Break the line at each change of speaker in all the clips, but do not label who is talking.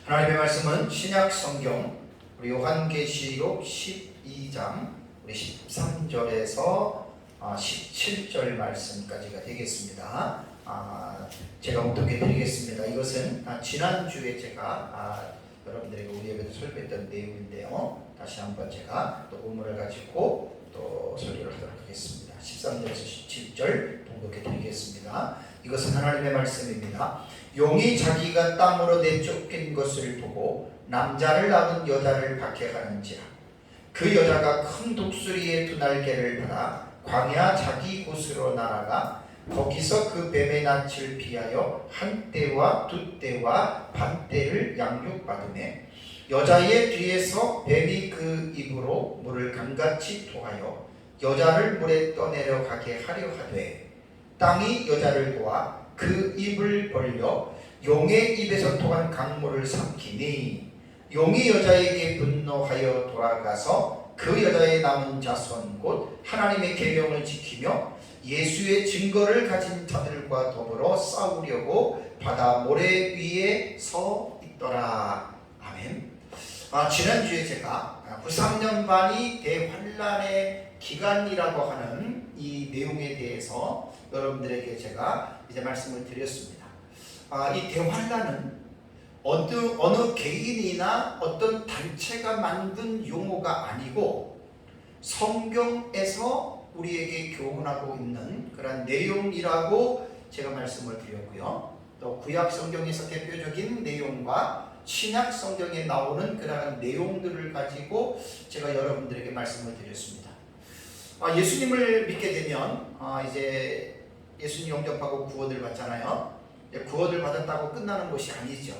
하나님의 말씀은 신약 성경 우리 요한계시록 12장 우리 13절에서 17절 말씀까지가 되겠습니다. 제가 어떻게 드리겠습니다. 이것은 지난주에 제가 여러분들에게 우리 예배도 설교했던 내용인데요. 다시 한번 제가 또 본문을 가지고 또 설교를 하도록 하겠습니다. 13절에서 17절 봉독해 드리겠습니다. 이것은 하나님의 말씀입니다. 용이 자기가 땅으로 내쫓긴 것을 보고 남자를 낳은 여자를 박해하는지라. 그 여자가 큰 독수리의 두 날개를 받아 광야 자기 곳으로 날아가 거기서 그 뱀의 낯을 피하여 한 때와 두 때와 반 때를 양육받으매 여자의 뒤에서 뱀이 그 입으로 물을 강같이 토하여 여자를 물에 떠내려가게 하려 하되 땅이 여자를 도와 그 입을 벌려 용의 입에서 토한 강물을 삼키니 용이 여자에게 분노하여 돌아가서 그 여자의 남은 자손 곧 하나님의 계명을 지키며 예수의 증거를 가진 자들과 더불어 싸우려고 바다 모래 위에 서 있더라. 아멘. 지난주에 제가 93년반이 대환란의 기간이라고 하는 이 내용에 대해서 여러분들에게 제가 이제 말씀을 드렸습니다. 이 대환란은 어느 개인이나 어떤 단체가 만든 용어가 아니고 성경에서 우리에게 교훈하고 있는 그런 내용이라고 제가 말씀을 드렸고요. 또 구약 성경에서 대표적인 내용과 신약 성경에 나오는 그러한 내용들을 가지고 제가 여러분들에게 말씀을 드렸습니다. 예수님을 믿게 되면 이제 예수님 영접하고 구원을 받잖아요. 구원을 받았다고 끝나는 것이 아니죠.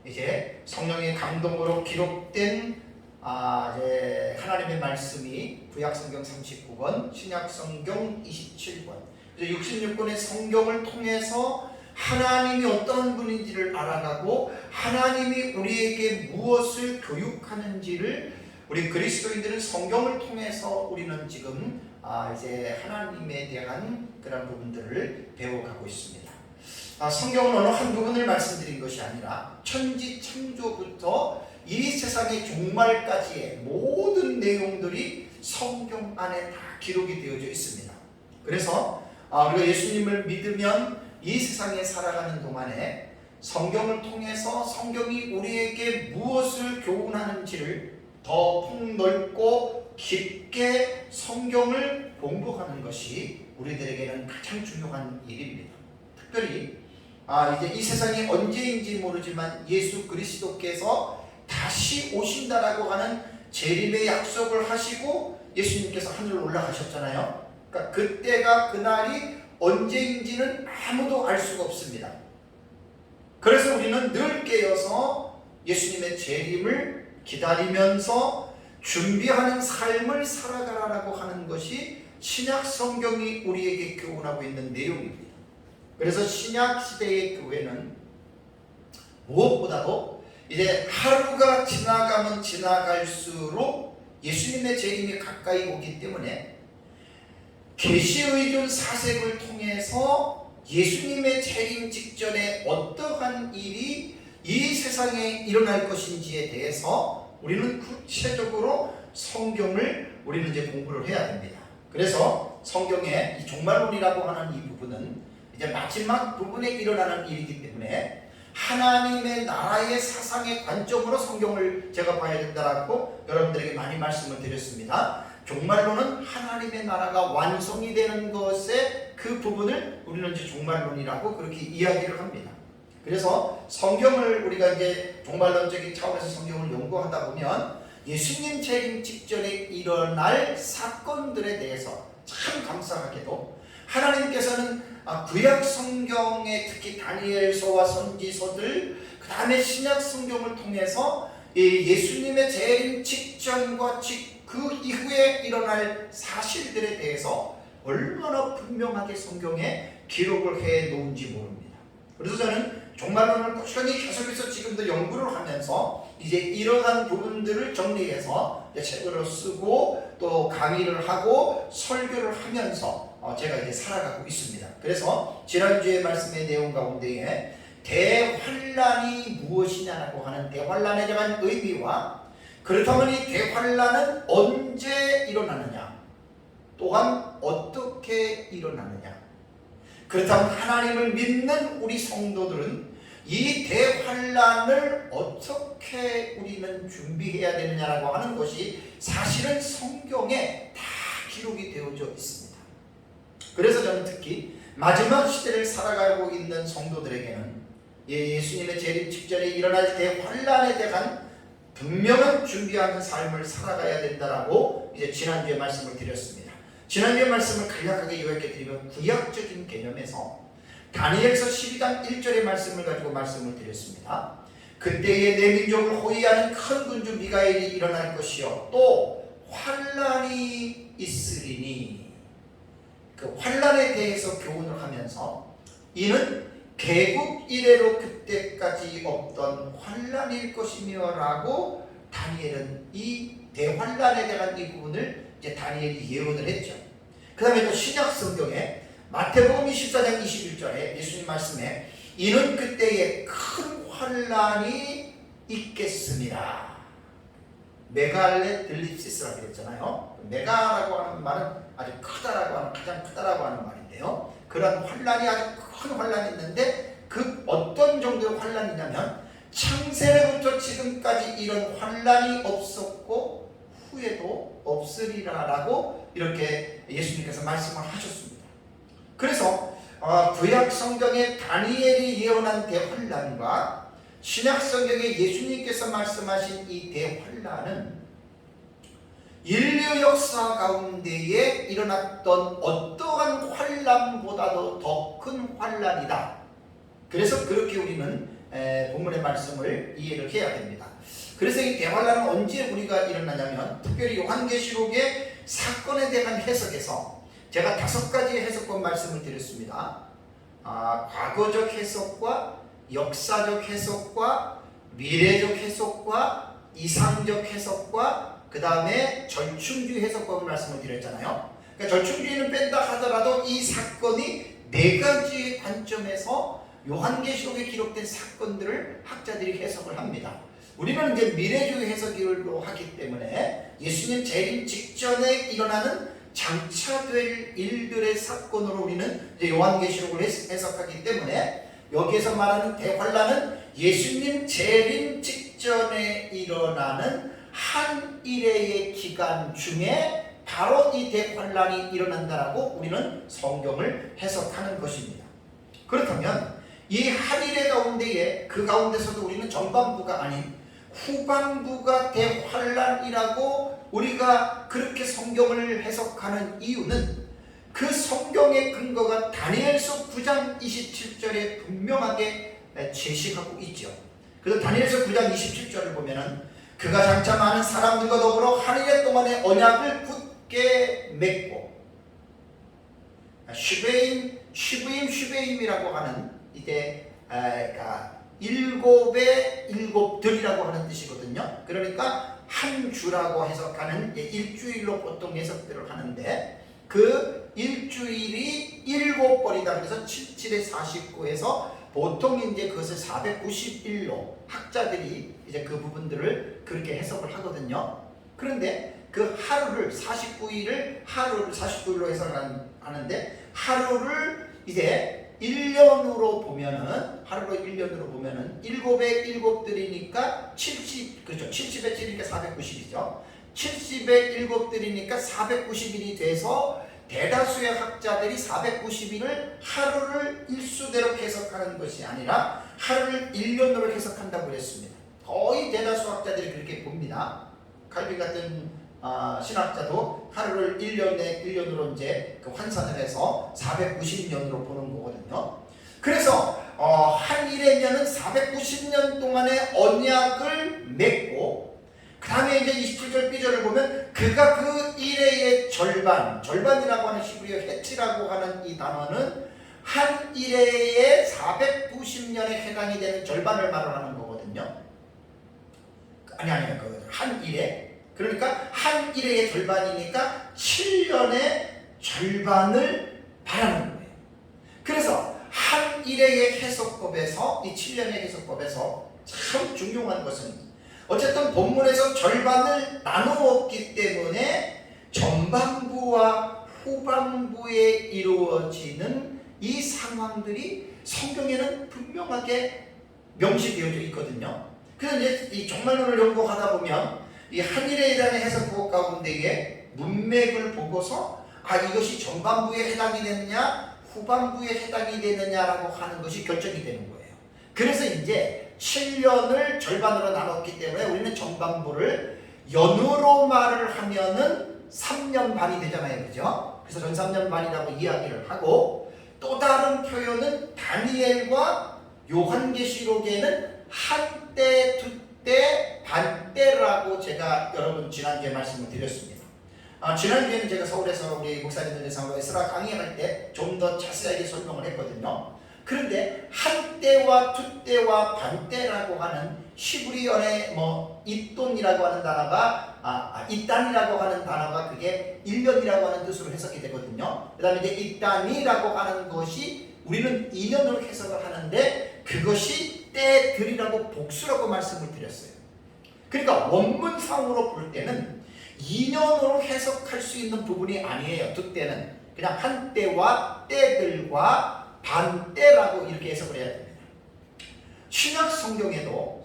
이제 성령의 감동으로 기록된 이제 하나님의 말씀이 구약 성경 39권, 신약 성경 27권, 66권의 성경을 통해서 하나님이 어떤 분인지를 알아가고 하나님이 우리에게 무엇을 교육하는지를 우리 그리스도인들은 성경을 통해서 우리는 지금 이제 하나님에 대한 그런 부분들을 배워가고 있습니다. 성경은 어느 한 부분을 말씀드린 것이 아니라 천지 창조부터 이 세상의 종말까지의 모든 내용들이 성경 안에 다 기록이 되어져 있습니다. 그래서 우리가 예수님을 믿으면 이 세상에 살아가는 동안에 성경을 통해서 성경이 우리에게 무엇을 교훈하는지를 더 폭넓고 깊게 성경을 공부하는 것이 우리들에게는 가장 중요한 일입니다. 특별히 이제 이 세상이 언제인지 모르지만 예수 그리스도께서 다시 오신다라고 하는 재림의 약속을 하시고 예수님께서 하늘로 올라가셨잖아요. 그러니까 그때가 그날이 언제인지는 아무도 알 수가 없습니다. 그래서 우리는 늘 깨어서 예수님의 재림을 기다리면서 준비하는 삶을 살아가라라고 하는 것이 신약 성경이 우리에게 교훈하고 있는 내용입니다. 그래서 신약 시대의 교회는 무엇보다도 이제 하루가 지나가면 지나갈수록 예수님의 재림이 가까이 오기 때문에 계시의존 사색을 통해서 예수님의 재림 직전에 어떠한 일이 이 세상에 일어날 것인지에 대해서 우리는 구체적으로 성경을 우리는 이제 공부를 해야 됩니다. 그래서 성경의 이 종말론이라고 하는 이 부분은 이제 마지막 부분에 일어나는 일이기 때문에 하나님의 나라의 사상의 관점으로 성경을 제가 봐야 된다라고 여러분들에게 많이 말씀을 드렸습니다. 종말론은 하나님의 나라가 완성이 되는 것의 그 부분을 우리는 이제 종말론이라고 그렇게 이야기를 합니다. 그래서 성경을 우리가 이제 종말론적인 차원에서 성경을 연구하다 보면 예수님 재림 직전에 일어날 사건들에 대해서 참 감사하게도 하나님께서는 구약 성경에 특히 다니엘서와 선지서들 그 다음에 신약 성경을 통해서 예수님의 재림 직전과 그 이후에 일어날 사실들에 대해서 얼마나 분명하게 성경에 기록을 해 놓은지 모릅니다. 그래서 저는 종말론을 꾸준히 계속해서 지금도 연구를 하면서 이제 이러한 부분들을 정리해서 책으로 쓰고 또 강의를 하고 설교를 하면서 제가 이제 살아가고 있습니다. 그래서 지난주의 말씀의 내용 가운데에 대환란이 무엇이냐라고 하는 대환란에 대한 의미와 그렇다면 이 대환란은 언제 일어나느냐, 또한 어떻게 일어나느냐. 그렇다면 하나님을 믿는 우리 성도들은 이 대환란을 어떻게 우리는 준비해야 되느냐라고 하는 것이 사실은 성경에 다 기록이 되어져 있습니다. 그래서 저는 특히 마지막 시대를 살아가고 있는 성도들에게는 예수님의 재림 직전에 일어날 대환란에 대한 분명한 준비하는 삶을 살아가야 된다라고 이제 지난주에 말씀을 드렸습니다. 지난주에 말씀을 간략하게 요약해 드리면 구약적인 개념에서 다니엘서 12장 1절의 말씀을 가지고 말씀을 드렸습니다. 그때에 내 민족을 호위하는 큰 군주 미가엘이 일어날 것이요 또 환란이 있으리니, 그 환란에 대해서 교훈을 하면서 이는 개국 이래로 그때까지 없던 환란일 것이며 라고 다니엘은 이 대환란에 대한 이 부분을 이제 다니엘이 예언을 했죠. 그 다음에 또 신약 성경에 마태복음 24장 21절에 예수님 말씀에 이는 그때에 큰 환란이 있겠습니다. 메갈레 들립시스라고 했잖아요. 메가라고 하는 말은 아주 크다라고 하는, 가장 크다라고 하는 말인데요. 그런 환란이 아주 큰 환란이 있는데 그 어떤 정도의 환란이냐면 창세로부터 지금까지 이런 환란이 없었고 후에도 없으리라라고 이렇게 예수님께서 말씀을 하셨습니다. 그래서 구약 성경의 다니엘이 예언한 대환란과 신약 성경의 예수님께서 말씀하신 이 대환란은 인류 역사 가운데에 일어났던 어떠한 환란보다도 더 큰 환란이다. 그래서 그렇게 우리는 본문의 말씀을 이해를 해야 됩니다. 그래서 이 대환란은 언제 우리가 일어나냐면 특별히 요한계시록의 사건에 대한 해석에서 제가 5가지 해석권 말씀을 드렸습니다. 과거적 해석과 역사적 해석과 미래적 해석과 이상적 해석과 그 다음에 절충주의 해석법을 말씀을 드렸잖아요. 그러니까 절충주의는 뺀다 하더라도 이 사건이 4가지 관점에서 요한계시록에 기록된 사건들을 학자들이 해석을 합니다. 우리는 이제 미래주의 해석으로 하기 때문에 예수님 재림 직전에 일어나는 장차 될 일들의 사건으로 우리는 이제 요한계시록을 해석하기 때문에 여기에서 말하는 대환란은 예수님 재림 직전에 일어나는 한 일의 기간 중에 바로 이 대환란이 일어난다라고 우리는 성경을 해석하는 것입니다. 그렇다면 이 한 일의 가운데에 그 가운데서도 우리는 전반부가 아닌 후반부가 대환란이라고 우리가 그렇게 성경을 해석하는 이유는 그 성경의 근거가 다니엘서 9장 27절에 분명하게 제시하고 있죠. 그래서 다니엘서 9장 27절을 보면은 그가 장차 많은 사람들과 더불어 한 일 동안의 언약을 굳게 맺고 슈베임이라고 하는 이제 일곱의 일곱들이라고 하는 뜻이거든요. 그러니까 한 주라고 해석하는 일주일로 보통 해석들을 하는데 그 일주일이 7번이다. 그래서 77에 49에서 보통 이제 그것을 491로 학자들이 이제 그 부분들을 그렇게 해석을 하거든요. 그런데 그 하루를 49일을 하루를 49일로 해석하는데 하루를 이제 1년으로 보면은 하루로 1년으로 보면은 7의 7들이니까 70 그렇죠. 70의 7이니까 490이죠. 70의 7들이니까 490일이 돼서 대다수의 학자들이 490일을 하루를 일수대로 해석하는 것이 아니라 하루를 1년으로 해석한다고 했습니다. 거의 대다수 학자들이 그렇게 봅니다. 칼빈 같은 신학자도 하루를 1년으로 이제 환산을 해서 490년으로 보는 거거든요. 그래서 한 일의 년은 490년 동안의 언약을 맺고 그 다음에 이제 27절 B절을 보면 그가 그 일회의 절반이라고 하는 히브리어 헤치라고 하는 이 단어는 한 일회의 490년에 해당이 되는 절반을 말하는 거거든요. 아니 한 일회 그러니까 한 일회의 절반이니까 7년의 절반을 말하는 거예요. 그래서 한 일회의 해석법에서 이 7년의 해석법에서 참 중요한 것은 어쨌든 본문에서 절반을 나누었기 때문에 전반부와 후반부에 이루어지는 이 상황들이 성경에는 분명하게 명시되어져 있거든요. 그래서 이제 이 종말론을 연구하다 보면 이 한일에 대한 해석법 가운데에 문맥을 보고서 이것이 전반부에 해당이 되느냐 후반부에 해당이 되느냐라고 하는 것이 결정이 되는 거예요. 그래서 이제 7년을 절반으로 나눴기 때문에 우리는 전반부를 연으로 말을 하면은 3년 반이 되잖아요. 그죠? 그래서 전 3년 반이라고 이야기를 하고, 또 다른 표현은 다니엘과 요한계시록에는 한때, 두때, 반때라고 제가 여러분 지난주에 말씀을 드렸습니다. 지난주에는 제가 서울에서 우리 목사님들 대상으로 에스라 강의할 때 좀 더 자세하게 설명을 했거든요. 그런데 한때와 두때와 반때라고 하는 히브리어의 이돈이라고 하는 단어가 이단이라고 하는 단어가 그게 1년이라고 하는 뜻으로 해석이 되거든요. 그 다음에 이제 이단이라고 하는 것이 우리는 2년으로 해석을 하는데 그것이 때들이라고 복수라고 말씀을 드렸어요. 그러니까 원문상으로 볼 때는 2년으로 해석할 수 있는 부분이 아니에요. 두때는 그냥 한때와 때들과 반때라고 이렇게 해석을 해야 됩니다. 신약 성경에도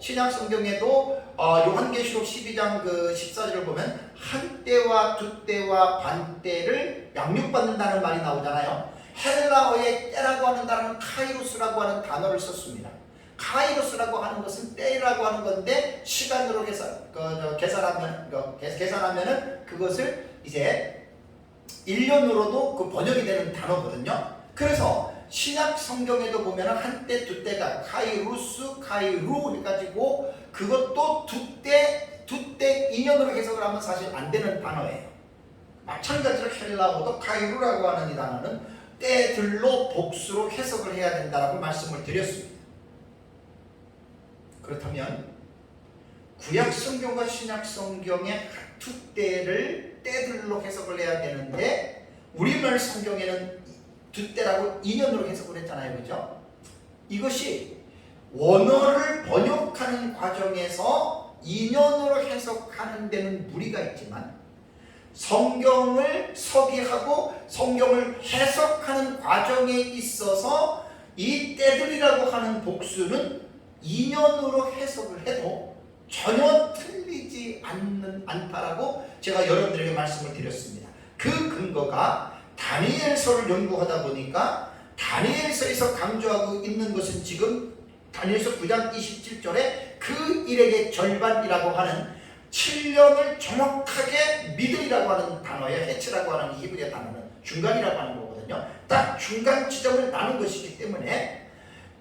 요한계시록 12장 그 14절을 보면 한때와 두때와 반때를 양육받는다는 말이 나오잖아요. 헬라어의 때라고 하는 단어는 카이로스라고 하는 단어를 썼습니다. 카이로스라고 하는 것은 때라고 하는 건데 시간으로 계산하면은 그것을 이제 1년으로도 그 번역이 되는 단어거든요. 그래서 신약 성경에도 보면은 한때 두때가 카이루스 카이루 해가지고 그것도 두때 2년으로 해석을 하면 사실 안 되는 단어예요. 마찬가지로 헬라어도 카이루라고 하는 이 단어는 때들로 복수로 해석을 해야 된다라고 말씀을 드렸습니다. 그렇다면 구약 성경과 신약 성경의 두때를 때들로 해석을 해야 되는데 우리말 성경에는 두때라고 2년으로 해석을 했잖아요. 그죠? 이것이 원어를 번역하는 과정에서 2년으로 해석하는 데는 무리가 있지만 성경을 서기하고 성경을 해석하는 과정에 있어서 이 때들이라고 하는 복수는 2년으로 해석을 해도 전혀 틀리지 않다라고 제가 여러분들에게 말씀을 드렸습니다. 그 근거가 다니엘서를 연구하다 보니까 다니엘서에서 강조하고 있는 것은 지금 다니엘서 9장 27절에 그 일의 절반이라고 하는 7년을 정확하게 미들이라고 하는 단어에 해치라고 하는 히브리어 단어는 중간이라고 하는 거거든요. 딱 중간 지점을 나눈 것이기 때문에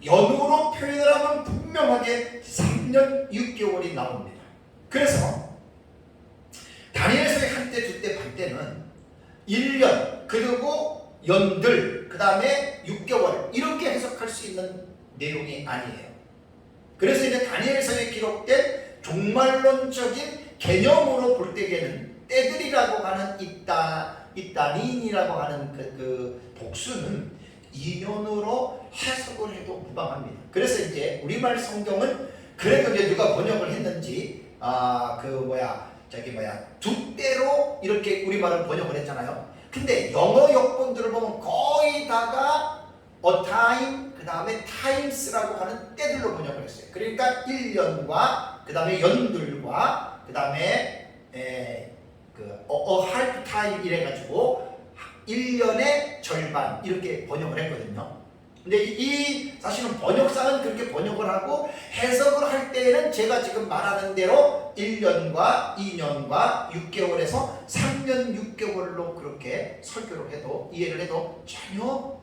연으로 표현을 하면 분명하게 3년 6개월이 나옵니다. 그래서 다니엘서의 한때, 두때, 반때는 1년, 그리고 연들, 그 다음에 6개월 이렇게 해석할 수 있는 내용이 아니에요. 그래서 이제 다니엘서에 기록된 종말론적인 개념으로 볼 때에는 때들이라고 하는 이따닌이라고 하는 그 복수는 2년으로 해석을 해도 무방합니다. 그래서 이제 우리말 성경은 그래도 이제 누가 번역을 했는지 두때로 이렇게 우리말을 번역을 했잖아요. 근데 영어 역본들을 보면 거의 다가 a time 그 다음에 times라고 하는 때들로 번역을 했어요. 그러니까 1년과 그 다음에 연들과 그 다음에 a half time 이래가지고 1년의 절반 이렇게 번역을 했거든요. 근데 이 사실은 번역상은 그렇게 번역을 하고 해석을 할 때에는 제가 지금 말하는 대로 1년과 2년과 6개월에서 3년 6개월로 그렇게 설교를 해도 이해를 해도 전혀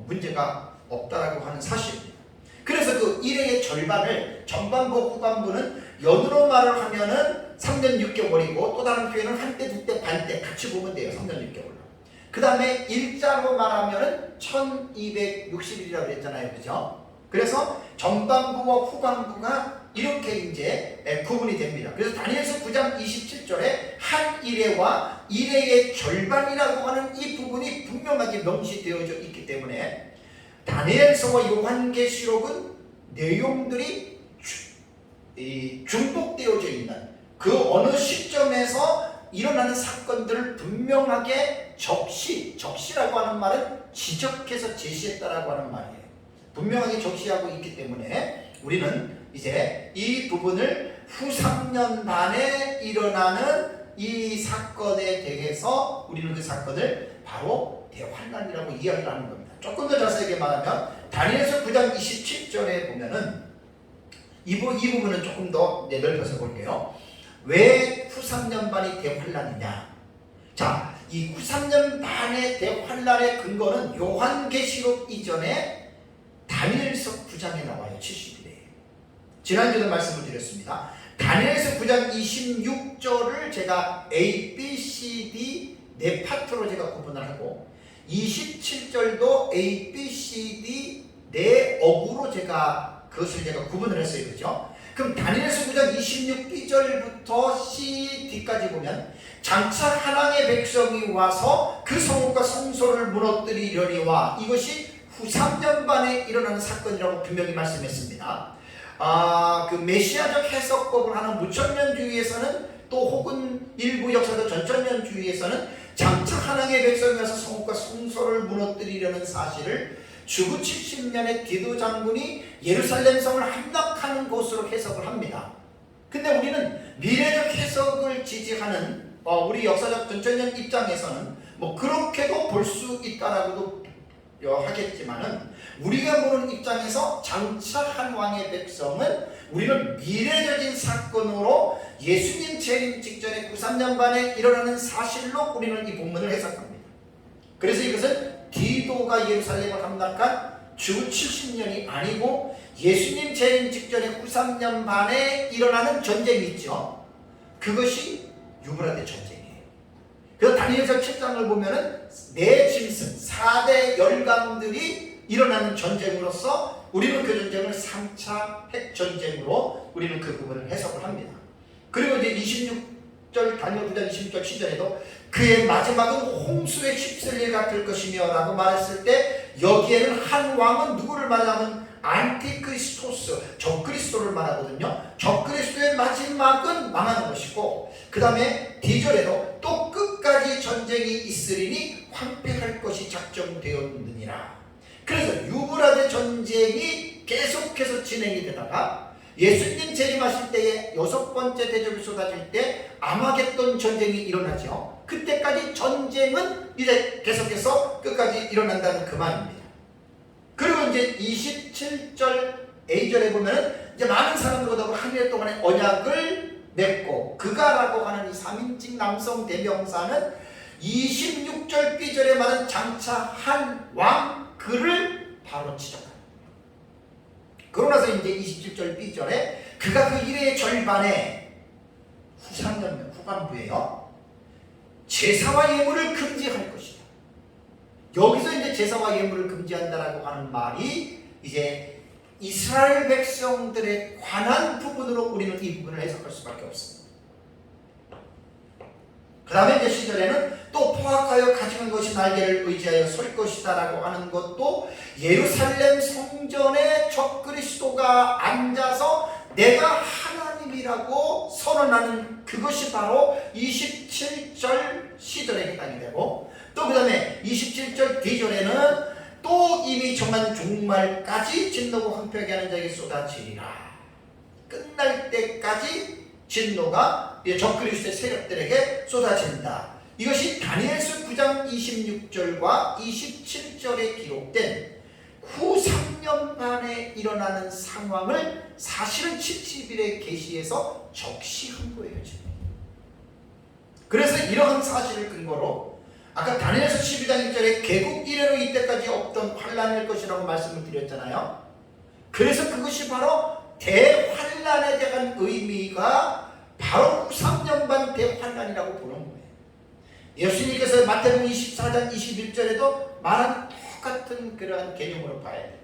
문제가 없다라고 하는 사실입니다. 그래서 그 일의 절반을 전반부 후반부는 연으로 말을 하면은 3년 6개월이고 또 다른 표현은 한때 두때 반때 같이 보면 돼요. 3년 6개월로. 그 다음에 일자로 말하면은 1260일이라고 했잖아요. 그죠? 그래서 전반부와 후반부가 이렇게 이제 구분이 됩니다. 그래서 다니엘서 9장 27절에 한 일회와 일회의 절반이라고 하는 이 부분이 분명하게 명시되어져 있기 때문에 다니엘서와 요한계시록은 내용들이 중복되어져 있는 그 어느 시점에서 일어나는 사건들을 분명하게 적시라고 하는 말은 지적해서 제시했다라고 하는 말이에요. 분명하게 적시하고 있기 때문에 우리는 이제 이 부분을 후 3년 반에 일어나는 이 사건에 대해서 우리는 그 사건을 바로 대환란이라고 이야기를 하는 겁니다. 조금 더 자세하게 말하면 다니엘서 9장 27절에 보면은 이 부분은 조금 더 넓혀서 볼게요. 왜 후 3년 반이 대환란이냐? 자, 이 후 3년 반의 대환란의 근거는 요한계시록 이전에 다니엘서 9장에 나와요. 70일에. 지난주에도 말씀을 드렸습니다. 다니엘서 9장 26절을 제가 A, B, C, D 네 파트로 제가 구분을 하고 27절도 A, B, C, D 네 어구로 그것을 제가 구분을 했어요. 그죠? 그럼 다니엘서 9장 26절부터 C, D까지 보면 장차 하나님의 백성이 와서 그 성읍과 성소를 무너뜨리려니와 이것이 후 3년 반에 일어나는 사건이라고 분명히 말씀했습니다. 그 메시아적 해석법을 하는 무천년주의에서는 또 혹은 일부 역사적 전천년주의에서는 장차 하나님의 백성이 와서 성읍과 성소를 무너뜨리려는 사실을 주후 70년에 디도 장군이 예루살렘 성을 함락하는 것으로 해석을 합니다. 근데 우리는 미래적 해석을 지지하는 우리 역사적 전천년 입장에서는 뭐 그렇게도 볼 수 있다라고도 하겠지만은 우리가 보는 입장에서 장차 한 왕의 백성은 우리는 미래적인 사건으로 예수님 재림 직전에 93년 반에 일어나는 사실로 우리는 이 본문을 해석합니다. 그래서 이것은 디도가 예루살렘을 함락한 주 70년이 아니고 예수님 재림 직전에 93년 반에 일어나는 전쟁이 있죠. 그것이 유브라데 전쟁이에요. 그래서 다니엘서 7장을 보면은 네 짐승 4대 열강들이 일어나는 전쟁으로서 우리는 그 전쟁을 3차 핵전쟁으로 우리는 그 부분을 해석을 합니다. 그리고 이제 26절 다니엘 9장 26절 시절에도 그의 마지막은 홍수에 휩쓸릴 같을 것이며 라고 말했을 때 여기에는 한 왕은 누구를 말하면 안티크리스토스 적그리스도를 말하거든요. 적그리스도의 마지막은 망하는 것이고 그 다음에 D절에도 또 끝까지 전쟁이 있으리니 황폐할 것이 작정되었느니라. 그래서 유브라데 전쟁이 계속해서 진행이 되다가 예수님 재림하실 때에 6번째 대접이 쏟아질 때 아마겟돈 전쟁이 일어나죠. 그때까지 전쟁은 이제 계속해서 끝까지 일어난다는 그 말입니다. 그리고 이제 27절 A절에 보면 이제 많은 사람들과 한 해 동안의 언약을 맺고 그가라고 하는 이 3인칭 남성 대명사는 26절 B절에 말하는 장차 한 왕 그를 바로 지적합니다. 그러고 나서 이제 27절 B절에 그가 그 일의 절반에 후 3년 후반부에요. 제사와 예물을 금지할 것이다. 여기서 이제 제사와 예물을 금지한다라고 하는 말이 이제 이스라엘 백성들에 관한 부분으로 우리는 이 부분을 해석할 수밖에 없습니다. 그 다음에 이제 시절에는 또 포악하여 가지는 것이 날개를 의지하여 설 것이다 라고 하는 것도 예루살렘 성전에 적그리스도가 앉아서 내가 하나님이라고 선언하는 그것이 바로 27절 시절에 해당이 되고 또 그 다음에 27절 D절에는 또 이미 정한 종말까지 진노가 황폐하게 하는 자에게 쏟아지리라. 끝날 때까지 진노가 적그리스도의 세력들에게 쏟아진다. 이것이 다니엘서 9장 26절과 27절에 기록된 후 3년 반에 일어나는 상황을 사실은 70일의 계시에서 적시한 거예요. 그래서 이러한 사실을 근거로 아까 다니엘서 12장 1절에 개국 이래로 이때까지 없던 환란일 것이라고 말씀을 드렸잖아요. 그래서 그것이 바로 대환란에 대한 의미가 바로 3년 반 대환란이라고 보는 거예요. 예수님께서 마태복음 24장 21절에도 말한 똑같은 그러한 개념으로 봐야 됩니다.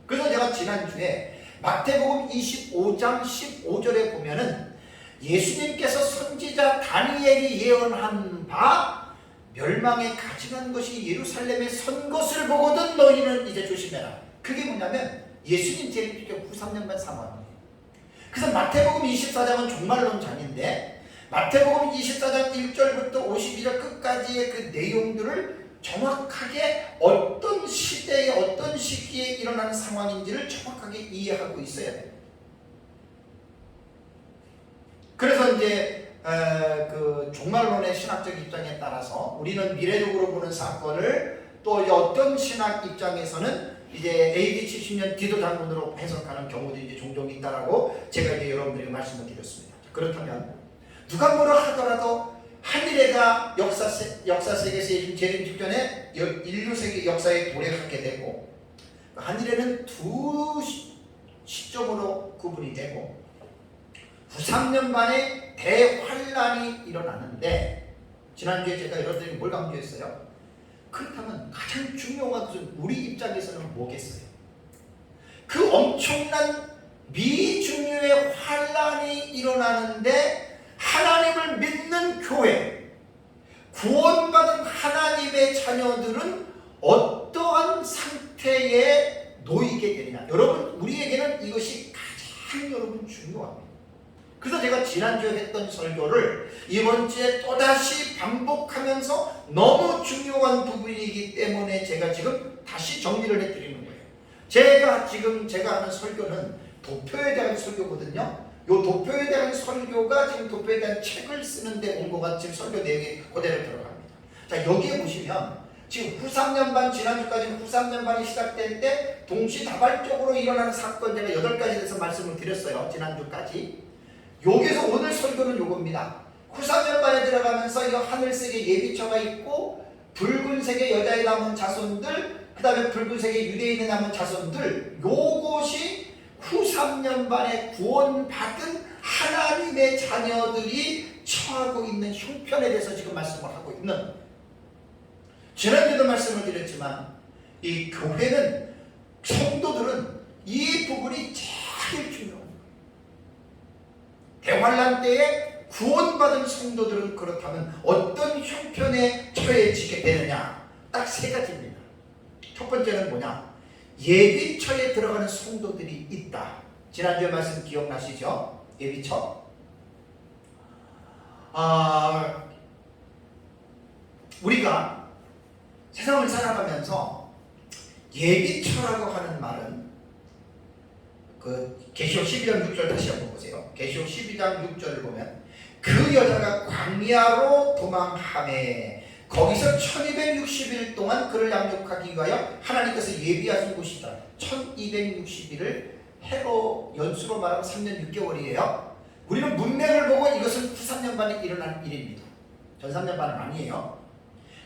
그래서 제가 지난주에 마태복음 25장 15절에 보면은 예수님께서 선지자 다니엘이 예언한 바 멸망에 가증한 것이 예루살렘에 선 것을 보거든 너희는 이제 조심해라. 그게 뭐냐면 예수님 재림주교 93년반 상황이에요. 그래서 마태복음 24장은 종말론장인데 마태복음 24장 1절부터 52절 끝까지의 그 내용들을 정확하게 어떤 시대에 어떤 시기에 일어나는 상황인지를 정확하게 이해하고 있어야 돼요. 그래서 이제 그 종말론의 신학적 입장에 따라서 우리는 미래적으로 보는 사건을 또 이제 어떤 신학 입장에서는 이제 AD 70년 디도 장군으로 해석하는 경우도 이제 종종 있다라고 제가 이제 여러분들에게 말씀을 드렸습니다. 그렇다면 누가 뭐라 하더라도 한일회가 역사 세계에서 재림 직전에 인류 세계 역사에 도래하게 되고 한일회는 두 시점으로 구분이 되고 93년 만에 대환란이 일어나는데 지난주에 제가 여러분들에게 뭘 강조했어요? 그렇다면 가장 중요한 것은 우리 입장에서는 뭐겠어요? 그 엄청난 미중유의 환란이 일어나는데 하나님을 믿는 교회, 구원받은 하나님의 자녀들은 어떠한 상태에 놓이게 되느냐? 여러분, 우리에게는 이것이 가장 여러분 중요합니다. 그래서 제가 지난주에 했던 설교를 이번 주에 또다시 반복하면서 너무 중요한 부분이기 때문에 제가 지금 다시 정리를 해드리는 거예요. 제가 하는 설교는 도표에 대한 설교거든요. 요 도표에 대한 설교가 지금 도표에 대한 책을 쓰는데 온 거가 지금 설교 내용이 그대로 들어갑니다. 자, 여기에 보시면 지금 후3년반, 지난주까지 후3년반이 시작될 때 동시다발적으로 일어나는 사건 제가 8가지 대해서 말씀을 드렸어요. 지난주까지. 여기서 오늘 설교는 요겁니다. 후3년반에 들어가면서 이 하늘색의 예비처가 있고 붉은색의 여자의 남은 자손들, 그 다음에 붉은색의 유대인의 남은 자손들, 요것이 후3년반에 구원받은 하나님의 자녀들이 처하고 있는 형편에 대해서 지금 말씀을 하고 있는, 지난주에도 말씀을 드렸지만 이 교회는, 성도들은 이 부분이 제일 중요합니다. 대환란 때에 구원받은 성도들은 그렇다면 어떤 형편에 처해지게 되느냐? 딱 3가지입니다. 첫 번째는 뭐냐? 예비처에 들어가는 성도들이 있다. 지난주에 말씀 기억나시죠? 예비처. 우리가 세상을 살아가면서 예비처라고 하는 말은 계시록 12장 6절 다시 한번 보세요. 계시록 12장 6절을 보면 그 여자가 광야로 도망하매 거기서 1260일 동안 그를 양육하기 위하여 하나님께서 예비하신 곳이다. 1260일을 해로 연수로 말하면 3년 6개월이에요. 우리는 문맥을 보고 이것은 후3년반에 일어난 일입니다. 전 3년반은 아니에요.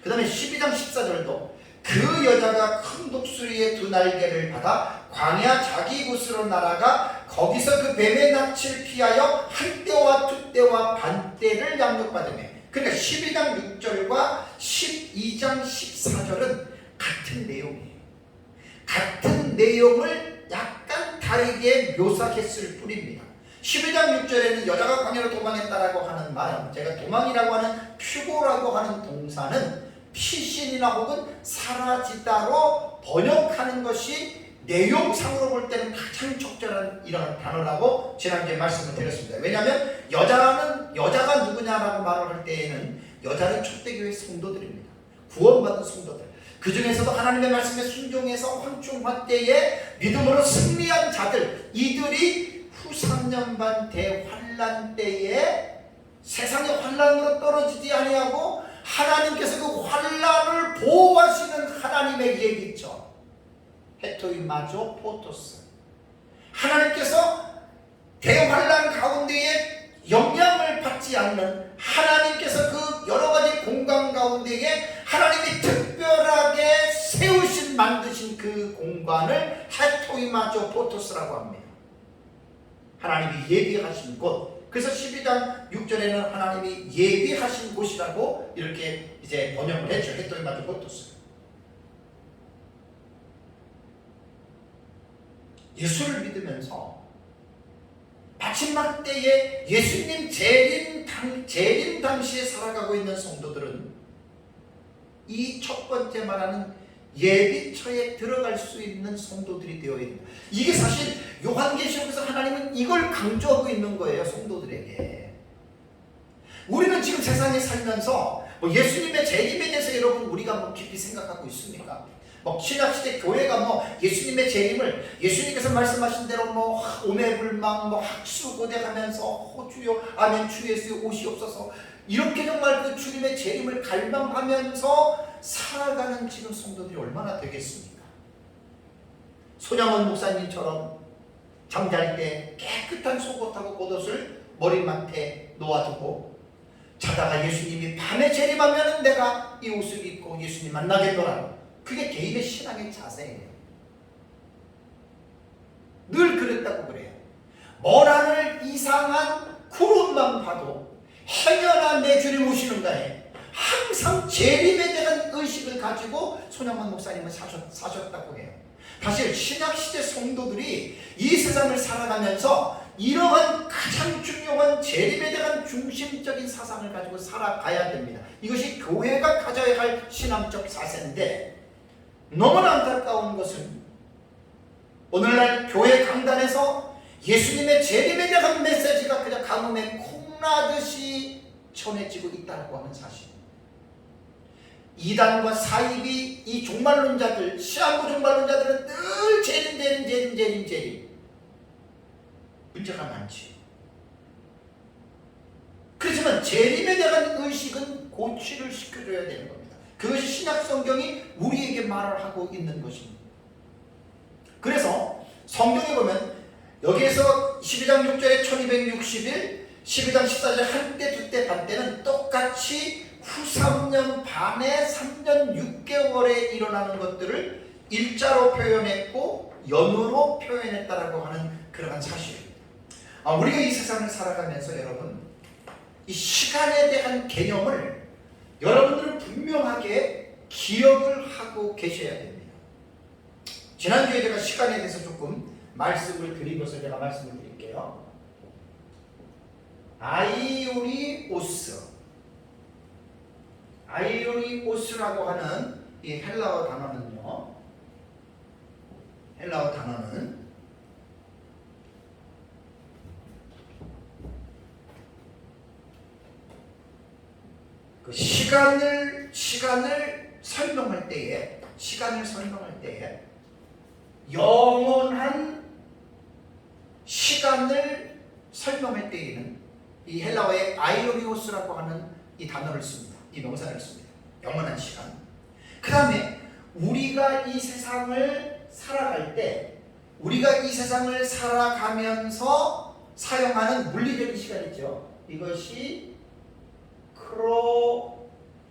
그 다음에 12장 14절도 그 여자가 큰 독수리의 2 날개를 받아 광야 자기 곳으로 날아가 거기서 그 뱀의 낯을 피하여 한때와 두때와 반때를 양육받으며, 그러니까 12장 6절과 12장 14절은 같은 내용이에요. 같은 내용을 약간 다르게 묘사했을 뿐입니다. 12장 6절에는 여자가 광야로 도망했다라고 하는 말은, 제가 도망이라고 하는 표고라고 하는 동사는 피신이나 혹은 사라지다로 번역하는 것이 내용상으로 볼 때는 가장 적절한 이런 단어라고 지난주에 말씀을 드렸습니다. 왜냐하면 여자가 누구냐라고 말을 할 때에는 여자는 초대교회 성도들입니다. 구원받은 성도들. 그 중에서도 하나님의 말씀에 순종해서 황충화 때에 믿음으로 승리한 자들, 이들이 후3년반 대환란 때에 세상의 환란으로 떨어지지 아니하고 하나님께서 그 환란을 보호하시는 하나님의 예비처, 헤토이마조 포토스, 하나님께서 대환란 가운데에 영향을 받지 않는, 하나님께서 그 여러가지 공간 가운데에 하나님이 특별하게 세우신, 만드신 그 공간을 헤토이마조 포토스라고 합니다. 하나님이 예비하신 곳. 그래서 12장 6절에는 하나님이 예비하신 곳이라고 이렇게 이제 번역을 했죠. 헤토이마조 포토스. 예수를 믿으면서 마지막 때에 예수님 재림 당시에 살아가고 있는 성도들은 이 첫 번째 말하는 예비처에 들어갈 수 있는 성도들이 되어야 됩니다. 이게 사실 요한계시록에서 하나님은 이걸 강조하고 있는 거예요. 성도들에게. 우리는 지금 세상에 살면서 예수님의 재림에 대해서 여러분 우리가 깊이 생각하고 있습니까? 신약시대 교회가 예수님의 재림을 예수님께서 말씀하신 대로 오매불망 학수고대하면서 주여 아멘 주 예수의 오시옵소서 이렇게 정말 그 주님의 재림을 갈망하면서 살아가는 지금 성도들이 얼마나 되겠습니까? 손양원 목사님처럼 잠잘 때 깨끗한 속옷하고 겉옷을 머리맡에 놓아두고 자다가 예수님이 밤에 재림하면 내가 이 옷을 입고 예수님 만나겠노라. 그게 개인의 신앙의 자세예요. 늘 그랬다고 그래요. 먼 하늘 이상한 구름만 봐도 행여나 내 주님 오시는가에 항상 재림에 대한 의식을 가지고 손양원 목사님은 사셨다고 해요. 사실 신약시대 성도들이 이 세상을 살아가면서 이러한 가장 중요한 재림에 대한 중심적인 사상을 가지고 살아가야 됩니다. 이것이 교회가 가져야 할 신앙적 자세인데 너무나 안타까운 것은 오늘날 교회 강단에서 예수님의 재림에 대한 메시지가 그냥 가뭄에 콩나듯이 전해지고 있다고 하는 사실. 이단과 사입이 이 종말론자들, 시한부 종말론자들은 늘 재림 문제가 많지. 그렇지만 재림에 대한 의식은 고취를 시켜줘야 되는 겁니다. 그것이 신약 성경이 우리에게 말을 하고 있는 것입니다. 그래서 성경에 보면 여기에서 12장 6절에 1260일 12장 14절 한때 두때 반때는 똑같이 후 3년 반에 3년 6개월에 일어나는 것들을 일자로 표현했고 연으로 표현했다라고 하는 그러한 사실입니다. 우리가 이 세상을 살아가면서 여러분 이 시간에 대한 개념을 여러분들은 분명하게 기억을 하고 계셔야 됩니다. 지난주에 제가 시간에 대해서 조금 말씀을 드린 것을 제가 말씀을 드릴게요. 아이오리오스라고 하는 이 헬라어 단어는 그 시간을 설명할 때에 영원한 시간을 설명할 때에는 이 헬라어의 아이오리오스라고 하는 이 단어를 씁니다. 이 명사를 씁니다. 영원한 시간. 그 다음에 우리가 이 세상을 살아갈 때 우리가 이 세상을 살아가면서 사용하는 물리적인 시간 있죠. 이것이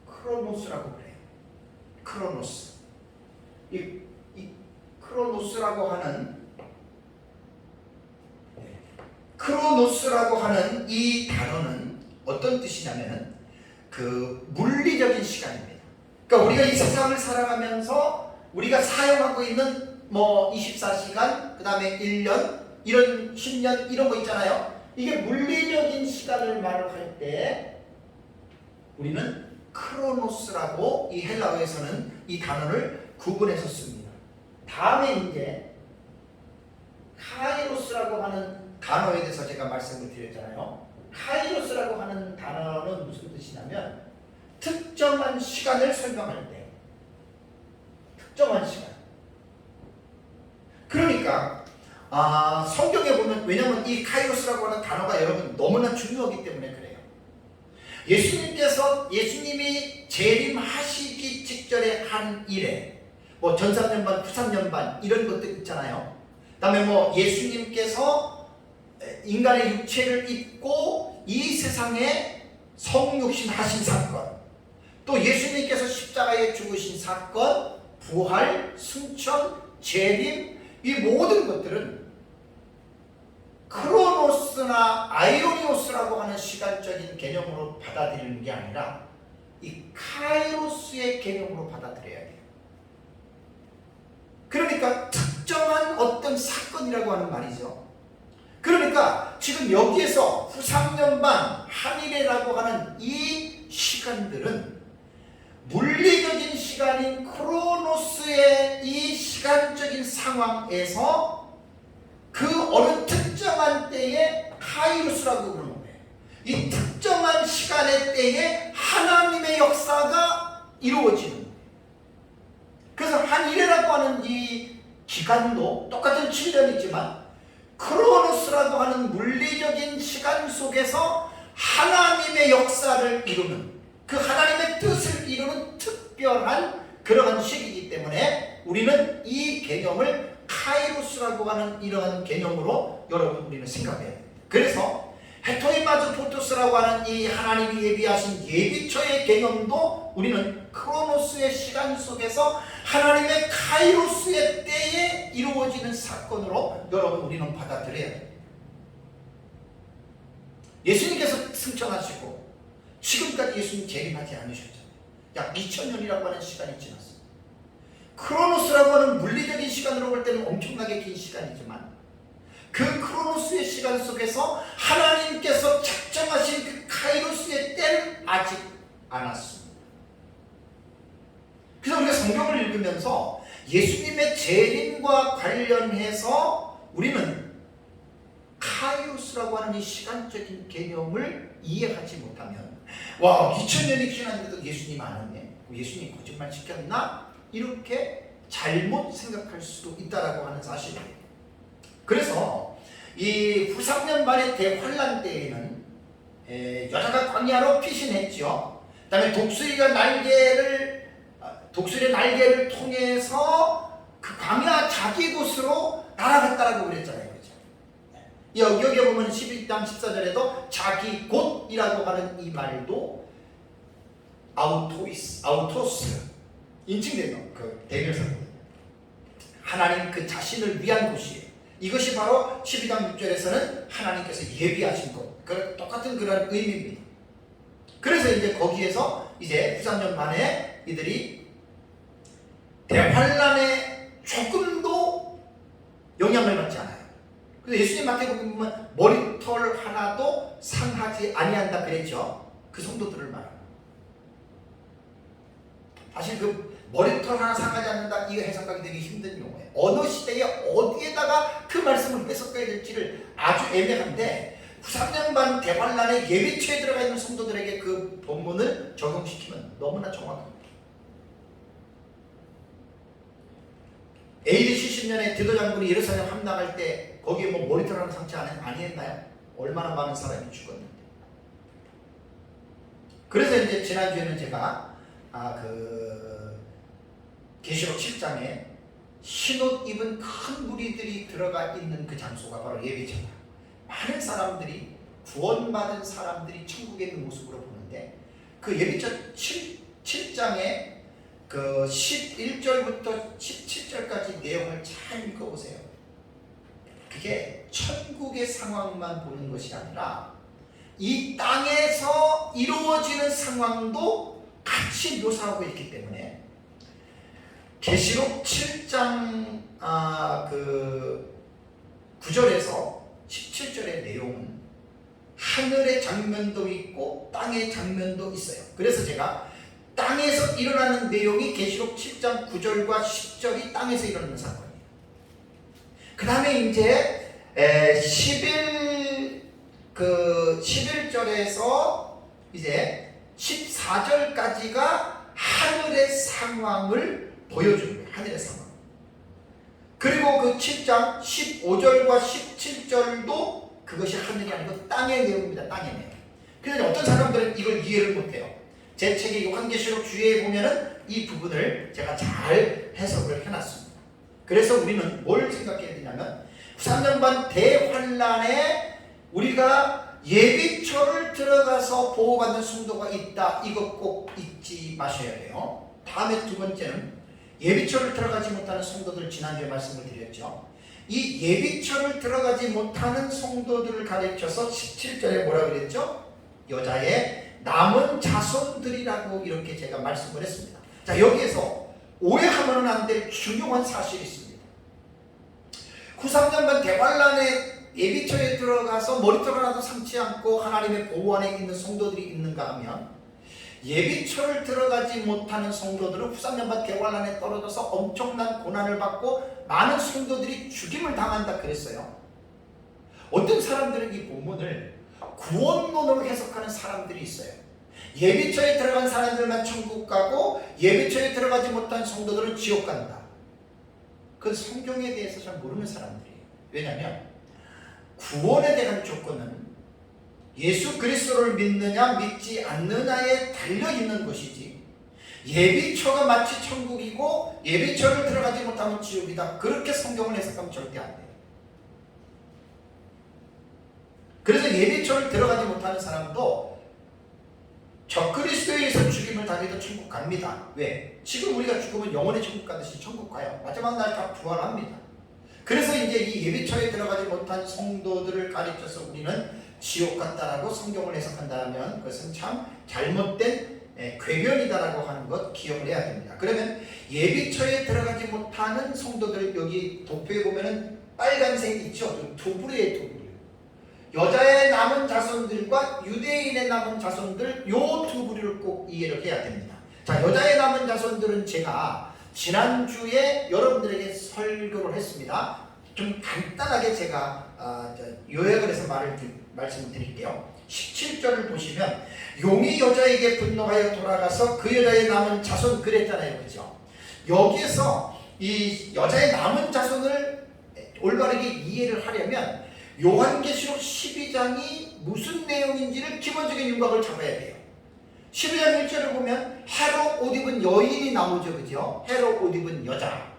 크로노스라고 그래요. 크로노스. 이 크로노스라고 하는 이 단어는 어떤 뜻이냐면은 그 물리적인 시간입니다. 그러니까 우리가 이 세상을 살아가면서 우리가 사용하고 있는 24시간, 그 다음에 1년, 이런 10년 이런 거 있잖아요. 이게 물리적인 시간을 말을 할 때 우리는 크로노스라고 이 헬라어에서는 이 단어를 구분해서 씁니다. 다음에 이제 카이로스라고 하는 단어에 대해서 제가 말씀을 드렸잖아요. 카이로스라고 하는 단어는 무슨 뜻이냐면 특정한 시간을 설명할 때 특정한 시간. 그러니까 성경에 보면 왜냐하면 이 카이로스라고 하는 단어가 여러분 너무나 중요하기 때문에 그래요. 예수님이 재림하시기 직전에 한 일에 전 3년 반, 후 3년 반 이런 것들 있잖아요. 그 다음에 예수님께서 인간의 육체를 입고 이 세상에 성육신 하신 사건, 또 예수님께서 십자가에 죽으신 사건, 부활, 승천, 재림, 이 모든 것들은 크로노스나 아이오니오스라고 하는 시간적인 개념으로 받아들이는 게 아니라 이 카이로스의 개념으로 받아들여야 돼요. 그러니까 특정한 어떤 사건이라고 하는 말이죠. 그러니까 지금 여기에서 후 3년 반 한일이라고 하는 이 시간들은 물리적인 시간인 크로노스의 이 시간적인 상황에서 그 어느 특정한 때에 카이로스라고 부르는 거예요. 이 특정한 시간의 때에 하나님의 역사가 이루어지는 거예요. 그래서 한 일이라고 하는 이 기간도 똑같은 7년이지만 크로노스라고 하는 물리적인 시간 속에서 하나님의 역사를 이루는, 그 하나님의 뜻을 이루는 특별한 그러한 시기이기 때문에 우리는 이 개념을 카이로스라고 하는 이러한 개념으로 여러분 우리는 생각해야 됩니다. 그래서 헤토이마즈 포토스라고 하는 이 하나님이 예비하신 예비처의 개념도 우리는 크로노스의 시간 속에서 하나님의 카이로스의 때에 이루어지는 사건으로 여러분 우리는 받아들여야 됩니다. 예수님께서 승천하시고 지금까지 예수님 재림하지 않으셨잖아요. 약 2000년이라고 하는 시간이 지났어요. 크로노스라고 하는 물리적인 시간으로 볼 때는 엄청나게 긴 시간이지만 그 크로노스의 시간 속에서 하나님께서 작정하신 그 카이로스의 때는 아직 안 왔습니다. 그래서 우리가 성경을 읽으면서 예수님의 재림과 관련해서 우리는 카이로스라고 하는 이 시간적인 개념을 이해하지 못하면, 와, 2000년이 지났는데도 예수님 안 왔네, 예수님 거짓말 시켰나, 이렇게 잘못 생각할 수도 있다라고 하는 사실이에요. 그래서 이 후 3년 반의 대환란 때에는 여자가 광야로 피신했죠. 그 다음에 독수리의 날개를 통해서 그 광야 자기 곳으로 날아갔다라고 그랬잖아요. 그렇죠? 여기에 보면 11장 14절에도 자기 곳이라고 하는 이 말도 아우토스 인칭되는 그 대명사거든요. 하나님 그 자신을 위한 곳이에요. 이것이 바로 12장 6절에서는 하나님께서 예비하신 것, 똑같은 그런 의미입니다. 그래서 이제 거기에서 이제 3년 만에 이들이 대환란에 조금도 영향을 받지 않아요. 그래서 예수님 마태복음 보면 머리털 하나도 상하지 아니한다 그랬죠. 그 성도들을 말합니다. 사실 그 머리털 하나 상하지 않는다, 이거 해석하기 되게 힘든 용어예요. 어느 시대에 어디에다가 그 말씀을 해석해야 될지를 아주 애매한데, 3년 반 대환란의 예비처에 들어가 있는 성도들에게 그 본문을 적용시키면 너무나 정확합니다. AD 70년에 디도 장군이 예루살렘 함락할 때 거기에 뭐 머리털 하나 상처 아니했나요? 얼마나 많은 사람이 죽었는데. 그래서 이제 지난주에는 제가 계시록 7장에 흰옷 입은 큰 무리들이 들어가 있는 그 장소가 바로 예비처다. 많은 사람들이, 구원받은 사람들이 천국에 있는 모습으로 보는데, 그 예비처 7장에 그 11절부터 17절까지 내용을 잘 읽어보세요. 그게 천국의 상황만 보는 것이 아니라 이 땅에서 이루어지는 상황도 같이 묘사하고 있기 때문에, 계시록 7장 9절에서 17절의 내용은 하늘의 장면도 있고 땅의 장면도 있어요. 그래서 제가 땅에서 일어나는 내용이 계시록 7장 9절과 10절이 땅에서 일어나는 사건이에요. 그 다음에 이제 11절에서 이제 14절까지가 하늘의 상황을 보여주는 거예요. 하늘의 상황. 그리고 그 7장 15절과 17절도 그것이 하늘이 아니고 땅의 내용입니다. 땅의 내용. 그래서 어떤 사람들은 이걸 이해를 못해요. 제 책의 요한계시록 주의에 보면은 이 부분을 제가 잘 해석을 해놨습니다. 그래서 우리는 뭘 생각해야 되냐면, 3년 반 대환란에 우리가 예비처를 들어가서 보호받는 성도가 있다. 이것 꼭 잊지 마셔야 돼요. 다음에 두 번째는 예비처를 들어가지 못하는 성도들, 지난주에 말씀을 드렸죠. 이 예비처를 들어가지 못하는 성도들을 가르쳐서 17절에 뭐라 그랬죠? 여자의 남은 자손들이라고 이렇게 제가 말씀을 했습니다. 자, 여기에서 오해하면 안 될 중요한 사실이 있습니다. 9~3년 반 대환란에 예비처에 들어가서 머리털 하나도 상치 않고 하나님의 보호 안에 있는 성도들이 있는가 하면, 예비처를 들어가지 못하는 성도들은 후삼연반 개활란에 떨어져서 엄청난 고난을 받고 많은 성도들이 죽임을 당한다 그랬어요. 어떤 사람들은 이 본문을 구원론으로 해석하는 사람들이 있어요. 예비처에 들어간 사람들만 천국 가고 예비처에 들어가지 못한 성도들은 지옥 간다. 그건 성경에 대해서 잘 모르는 사람들이에요. 왜냐하면 구원에 대한 조건은 예수 그리스도를 믿느냐 믿지 않느냐에 달려있는 것이지, 예비처가 마치 천국이고 예비처를 들어가지 못하면 지옥이다, 그렇게 성경을 해석하면 절대 안 돼요. 그래서 예비처를 들어가지 못하는 사람도 적그리스도에 의해서 죽임을 당해도 천국 갑니다. 왜? 지금 우리가 죽으면 영원히 천국 가듯이 천국 가요. 마지막 날 다 부활합니다. 그래서 이제 이 예비처에 들어가지 못한 성도들을 가르쳐서 우리는 지옥 같다라고 성경을 해석한다면 그것은 참 잘못된 궤변이다라고 하는 것 기억을 해야 됩니다. 그러면 예비처에 들어가지 못하는 성도들, 여기 도표에 보면은 빨간색 있죠? 두 부류의 두 부류. 여자의 남은 자손들과 유대인의 남은 자손들, 요 두 부류를 꼭 이해를 해야 됩니다. 자, 여자의 남은 자손들은 제가 지난주에 여러분들에게 설교를 했습니다. 좀 간단하게 제가 요약을 해서 말씀을 드릴게요. 17절을 보시면 용이 여자에게 분노하여 돌아가서 그 여자의 남은 자손 그랬잖아요. 그죠? 여기에서 이 여자의 남은 자손을 올바르게 이해를 하려면 요한계시록 12장이 무슨 내용인지를 기본적인 윤곽을 잡아야 돼요. 12장 1절을 보면 해로 옷 입은 여인이 나오죠. 그죠? 해로 옷 입은 여자.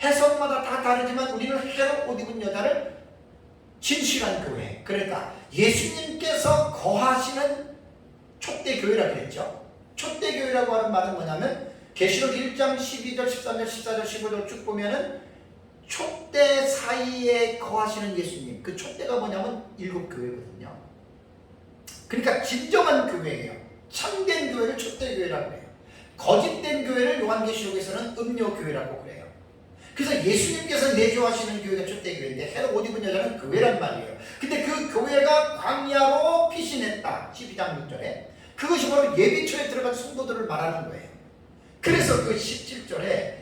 해석마다 다 다르지만 우리는 해로 옷 입은 여자를 진실한 교회, 그러니까 예수님께서 거하시는 촛대교회라고 그랬죠. 촛대교회라고 하는 말은 뭐냐면 계시록 1장 12절 13절 14절 15절 쭉 보면은 촛대 사이에 거하시는 예수님, 그 촛대가 뭐냐면 일곱 교회거든요. 그러니까 진정한 교회예요. 참된 교회를 촛대교회라고 해요. 거짓된 교회를 요한계시록에서는 음료교회라고 그래요. 그래서 예수님께서 내주하시는 교회가 촛대교회인데 해로 옷 입은 여자는 교회란 말이에요. 근데 그 교회가 광야로 피신했다. 12장 6절에. 그것이 바로 예비처에 들어간 성도들을 말하는 거예요. 그래서 그 17절에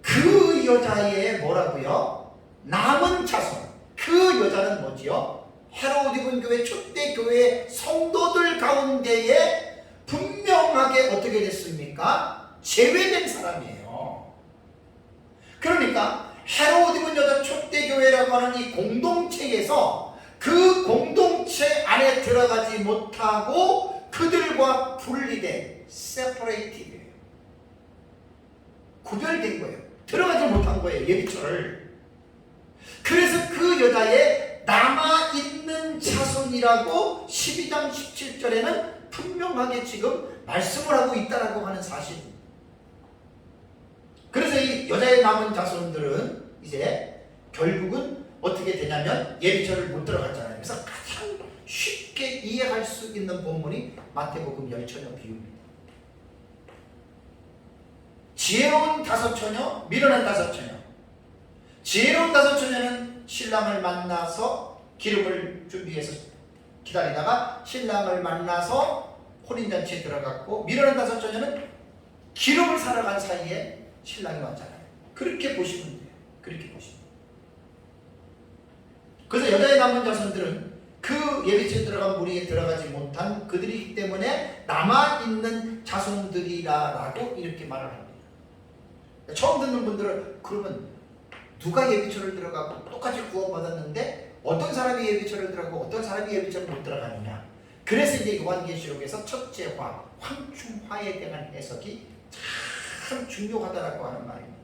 그 여자의 뭐라고요? 남은 자손. 그 여자는 뭐지요? 해로 옷 입은 교회, 촛대교회 성도들 가운데에 분명하게 어떻게 됐습니까? 제외된 사람이에요. 그러니까 해로 옷 입은 여자 촛대교회라고 하는 이 공동체에서 그 공동체 안에 들어가지 못하고 그들과 분리된 세퍼레이티드예요. 구별된 거예요. 들어가지 못한 거예요. 예비처를. 그래서 그 여자의 남아있는 자손이라고 12장 17절에는 분명하게 지금 말씀을 하고 있다라고 하는 사실입니다. 그래서 이 여자의 남은 자손들은 이제 결국은 어떻게 되냐면 예비처를 못 들어갔잖아요. 그래서 가장 쉽게 이해할 수 있는 본문이 마태복음 열처녀 비유입니다. 지혜로운 다섯 처녀, 미련한 다섯 처녀. 지혜로운 다섯 처녀는 신랑을 만나서 기름을 준비해서 기다리다가 신랑을 만나서 혼인잔치에 들어갔고, 미련한 다섯 처녀는 기름을 사러 간 사이에 신랑이 왔잖아요. 그렇게 보시면 돼요. 그렇게 보시면. 그래서 여자의 남은 자손들은 그 예비처에 들어간 무리에 들어가지 못한 그들이기 때문에 남아있는 자손들이라고 이렇게 말을 합니다. 처음 듣는 분들은 그러면 누가 예비처를 들어가고 똑같이 구원받았는데 어떤 사람이 예비처를 들어가고 어떤 사람이 예비처를 못 들어가느냐. 그래서 이제 요한계시록에서 첫째 화, 황충화에 대한 해석이 참 중요하다라고 하는 말입니다.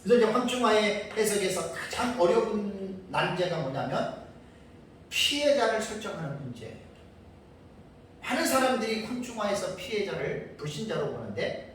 그래서 이제 황충화의 해석에서 가장 어려운 난제가 뭐냐면 피해자를 설정하는 문제예요. 많은 사람들이 황충화에서 피해자를 불신자로 보는데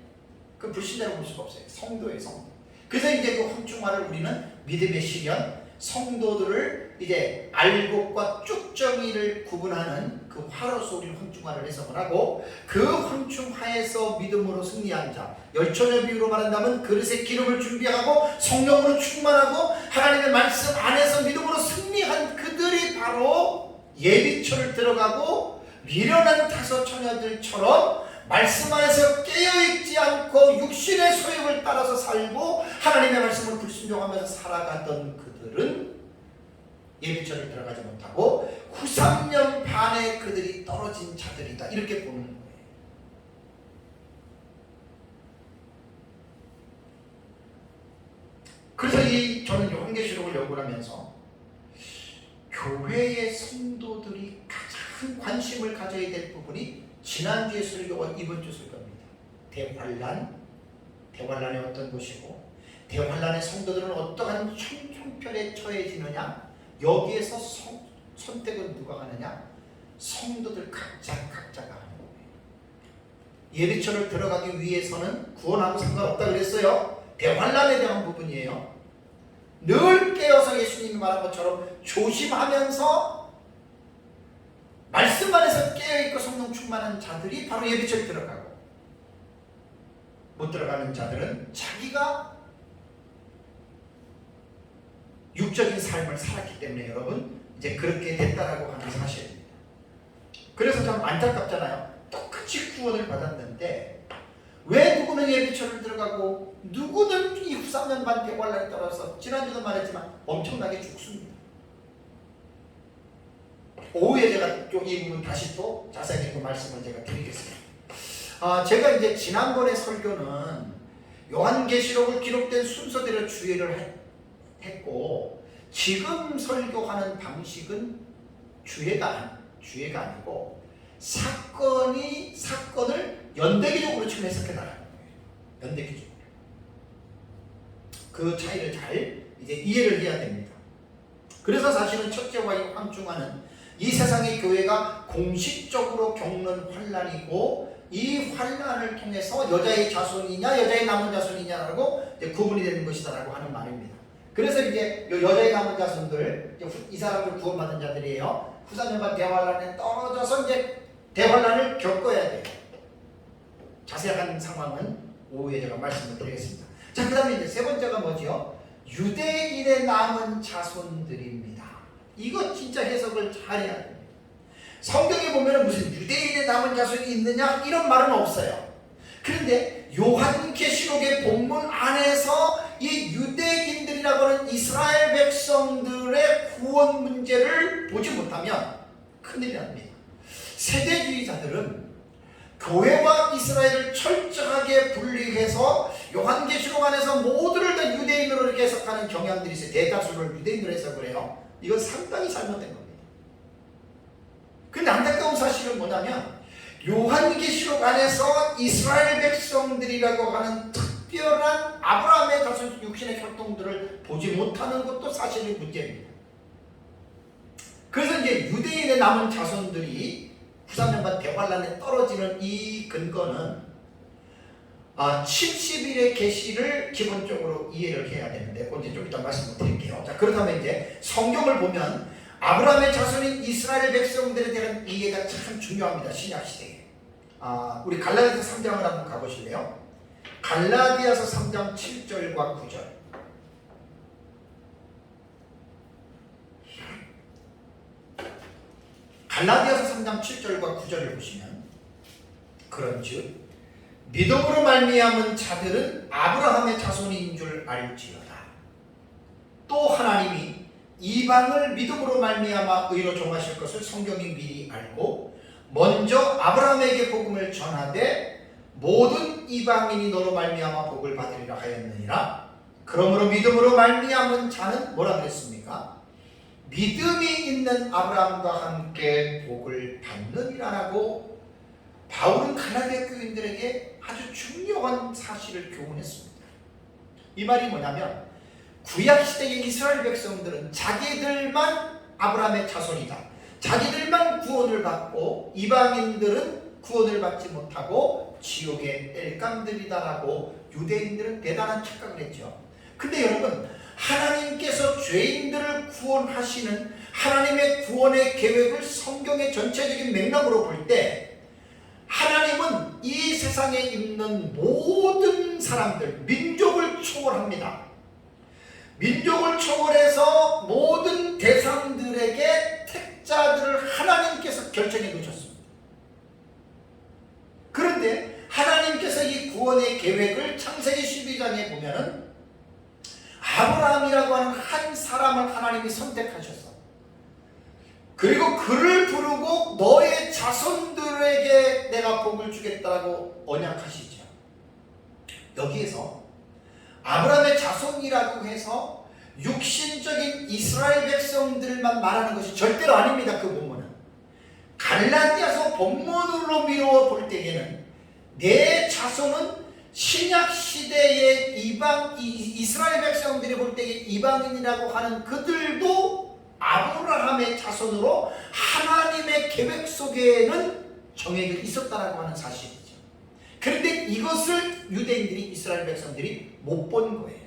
그 불신자로 볼 수가 없어요. 성도예요, 성도. 그래서 이제 그 황충화를 우리는 믿음의 시련, 성도들을 이제 알곡과 쭉정이를 구분하는 그 화로서 우리 황충화를 해석을 하고, 그 황충화에서 믿음으로 승리한 자, 열처녀 비유로 말한다면 그릇에 기름을 준비하고 성령으로 충만하고 하나님의 말씀 안에서 믿음으로 승리한 그들이 바로 예비처를 들어가고 미련한 다섯 처녀들처럼 말씀 안에서 깨어있지 않고 육신의 소욕을 따라서 살고 하나님의 말씀을 불순종하면서 살아가던 그들은 예비처를 들어가지 못하고 후 3년 반에 그들이 떨어진 자들이다, 이렇게 보는 거예요. 그래서 저는 요한계시록을 연구를 하면서 교회의 성도들이 가장 관심을 가져야 될 부분이 지난주의 설교와 이번 주 설교입니다. 대환란이 어떤 것이고 대환란의 성도들은 어떠한 형편에 처해지느냐, 여기에서 선택은 누가 하느냐? 성도들 각자가 하는 거예요. 예비처를 들어가기 위해서는 구원하고 상관없다 그랬어요. 대환란에 대한 부분이에요. 늘 깨어서 예수님이 말한 것처럼 조심하면서 말씀 안에서 깨어있고 성령 충만한 자들이 바로 예비처에 들어가고, 못 들어가는 자들은 자기가 육적인 삶을 살았기 때문에 여러분 이제 그렇게 됐다라고 하는 사실입니다. 그래서 참 안타깝잖아요. 똑같이 구원을 받았는데 왜 누구는 예비처를 들어가고 누구는 이 후 3년 반 대환란에 따라서, 지난주도 말했지만 엄청나게 죽습니다. 오후에 제가 이 부분 다시 또 자세히 그 말씀을 제가 드리겠습니다. 제가 이제 지난번에 설교는 요한계시록을 기록된 순서대로 주의를 했고, 지금 설교하는 방식은 주예가 아니고 사건을 연대기적으로 지금 해석해 나가는 거예요. 연대기적으로. 그 차이를 잘 이제 이해를 해야 됩니다. 그래서 사실은 첫째와 황중하는 이 세상의 교회가 공식적으로 겪는 환란이고, 이 환란을 통해서 여자의 자손이냐 여자의 남은 자손이냐라고 이제 구분이 되는 것이다라고 하는 말입니다. 그래서 이제 여자의 남은 자손들, 이 사람들 구원받은 자들이에요. 후 3년 반 대환란에 떨어져서 이제 대환란을 겪어야 돼요. 자세한 상황은 오후에 제가 말씀을 드리겠습니다. 자, 그 다음에 이제 세 번째가 뭐죠? 유대인의 남은 자손들입니다. 이거 진짜 해석을 잘해야 됩니다. 성경에 보면 무슨 유대인의 남은 자손이 있느냐 이런 말은 없어요. 그런데 요한계시록의 본문 안에서 이 유대인들이라고 하는 이스라엘 백성들의 구원 문제를 보지 못하면 큰일이 납니다. 세대주의자들은 교회와 이스라엘을 철저하게 분리해서 요한계시록 안에서 모두를 다 유대인으로 이렇게 해석하는 경향들이 있어요. 대다수를 유대인으로 해석을 해요. 이건 상당히 잘못된 겁니다. 근데 안타까운 사실은 뭐냐면 요한계시록 안에서 이스라엘 백성들이라고 하는 특별한 아브라함의 자손 육신의 혈통들을 보지 못하는 것도 사실은 문제입니다. 그래서 이제 유대인의 남은 자손들이 93년간 대환란에 떨어지는 이 근거는 70일의 계시를 기본적으로 이해를 해야 되는데, 언제 좀 이따 말씀을 드릴게요. 자, 그렇다면 이제 성경을 보면 아브라함의 자손인 이스라엘 백성들에 대한 이해가 참 중요합니다. 신약시대에. 우리 갈라디아서 3장을 한번 가보실래요? 갈라디아서 3장 7절과 9절. 갈라디아서 3장 7절과 9절을 보시면, 그런즉 믿음으로 말미암은 자들은 아브라함의 자손인 줄 알지어다. 또 하나님이 이방을 믿음으로 말미암아 의로 정하실 것을 성경이 미리 알고 먼저 아브라함에게 복음을 전하되 모든 이방인이 너로 말미암아 복을 받으리라 하였느니라. 그러므로 믿음으로 말미암은 자는 뭐라 그랬습니까? 믿음이 있는 아브라함과 함께 복을 받느니라라고 바울은 갈라디아 교인들에게 아주 중요한 사실을 교훈했습니다. 이 말이 뭐냐면 구약시대의 이스라엘 백성들은 자기들만 아브라함의 자손이다, 자기들만 구원을 받고 이방인들은 구원을 받지 못하고 지옥의 땔감들이다라고 유대인들은 대단한 착각을 했죠. 근데 여러분, 하나님께서 죄인들을 구원하시는 하나님의 구원의 계획을 성경의 전체적인 맥락으로 볼 때 하나님은 이 세상에 있는 모든 사람들, 민족을 초월합니다. 민족을 초월해서 모든 대상들에게 택자들을 하나님께서 결정해 놓으셨습니다. 구원의 계획을 창세기 12장에 보면은 아브라함이라고 하는 한 사람을 하나님이 선택하셔서 그리고 그를 부르고 너의 자손들에게 내가 복을 주겠다라고 언약하시죠. 여기에서 아브라함의 자손이라고 해서 육신적인 이스라엘 백성들만 말하는 것이 절대로 아닙니다. 그 본문은 갈라디아서 본문으로 미루어 볼 때에는 내 자손은 신약 시대의 이스라엘 백성들이 볼 때에 이방인이라고 하는 그들도 아브라함의 자손으로 하나님의 계획 속에는 정해져 있었다라고 하는 사실이죠. 그런데 이것을 유대인들이 이스라엘 백성들이 못 본 거예요.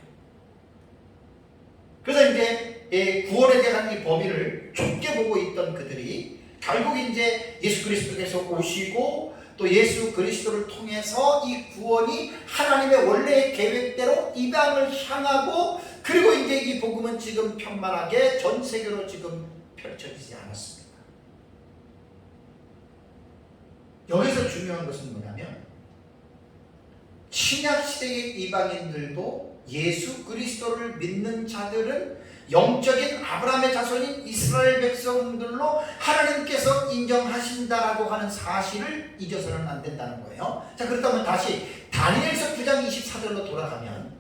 그래서 이제 구원에 대한 이 범위를 좁게 보고 있던 그들이 결국 이제 예수 그리스도께서 오시고 또 예수 그리스도를 통해서 이 구원이 하나님의 원래의 계획대로 이방을 향하고 그리고 이제 이 복음은 지금 평만하게 전 세계로 지금 펼쳐지지 않았습니다. 여기서 중요한 것은 뭐냐면 신약 시대의 이방인들도 예수 그리스도를 믿는 자들은 영적인 아브라함의 자손인 이스라엘 백성들로 하나님께서 인정하신다라고 하는 사실을 잊어서는 안 된다는 거예요. 자, 그렇다면 다시 다니엘서 9장 24절로 돌아가면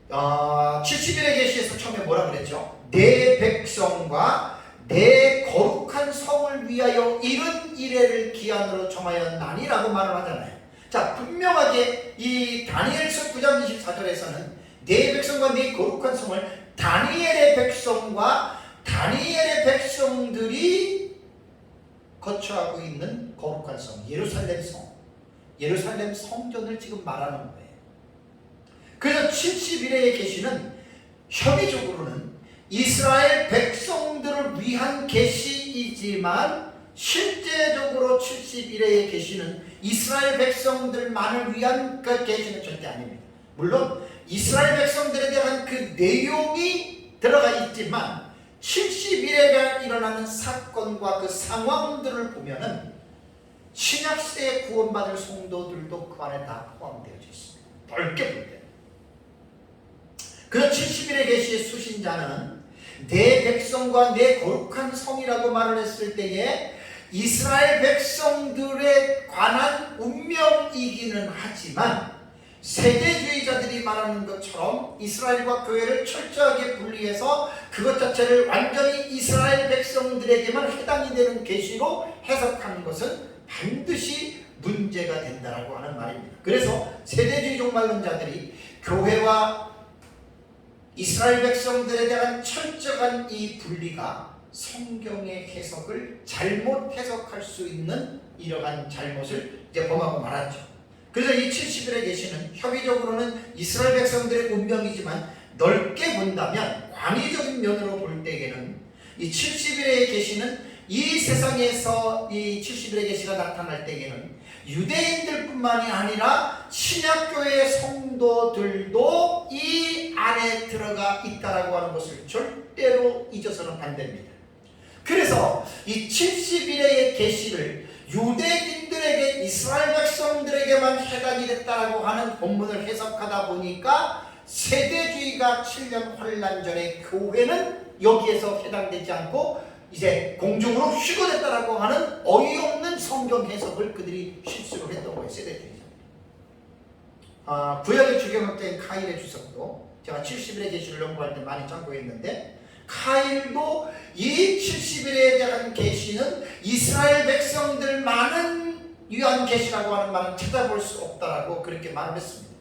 70일의 계시에서 처음에 뭐라 그랬죠? 내 백성과 내 거룩한 성을 위하여 이른 이래를 기한으로 정하였나니라고 말을 하잖아요. 자, 분명하게 이 다니엘서 9장 24절에서는 내 백성과 내 거룩한 성을 다니엘의 백성과 다니엘의 백성들이 거처하고 있는 거룩한 성, 예루살렘 성, 예루살렘 성전을 지금 말하는 거예요. 그래서 70일의 계시는 협의적으로는 이스라엘 백성들을 위한 계시이지만 실제적으로 70일의 계시는 이스라엘 백성들만을 위한 그 계시는 절대 아닙니다. 물론 이스라엘 백성들에 대한 그 내용이 들어가 있지만 70일에 일어나는 사건과 그 상황들을 보면은 신약시대에 구원받을 성도들도 그 안에 다 포함되어져 있습니다. 넓게 볼 때. 그래서 70일의 계시의 수신자는 내 백성과 내 거룩한 성이라고 말을 했을 때에 이스라엘 백성들에 관한 운명이기는 하지만 세대주의자들이 말하는 것처럼 이스라엘과 교회를 철저하게 분리해서 그것 자체를 완전히 이스라엘 백성들에게만 해당이 되는 계시로 해석하는 것은 반드시 문제가 된다라고 하는 말입니다. 그래서 세대주의 종말론자들이 교회와 이스라엘 백성들에 대한 철저한 이 분리가 성경의 해석을 잘못 해석할 수 있는 이러한 잘못을 이제 범하고 말았죠. 그래서 이 70일의 계시는 협의적으로는 이스라엘 백성들의 운명이지만 넓게 본다면 광의적인 면으로 볼 때에는 이 70일의 계시는 이 세상에서 이 70일의 계시가 나타날 때에는 유대인들뿐만이 아니라 신약교회의 성도들도 이 안에 들어가 있다라고 하는 것을 절대로 잊어서는 안 됩니다. 그래서 이 70일의 계시를 유대인들에게 이스라엘 백성들에게만 해당이 됐다라고 하는 본문을 해석하다 보니까 세대주의가 7년 환란 전에 교회는 여기에서 해당되지 않고 이제 공중으로 휴거됐다라고 하는 어이없는 성경 해석을 그들이 실수를 했던 거예요. 세대주의자. 구약의 주경학자인 카일의 주석도 제가 70일의 계시를 연구할 때 많이 참고했는데 카일도 이 70일에 대한 계시는 이스라엘 백성들만은 위한 계시라고 하는 말은 찾아볼 수 없다라고 그렇게 말을 했습니다.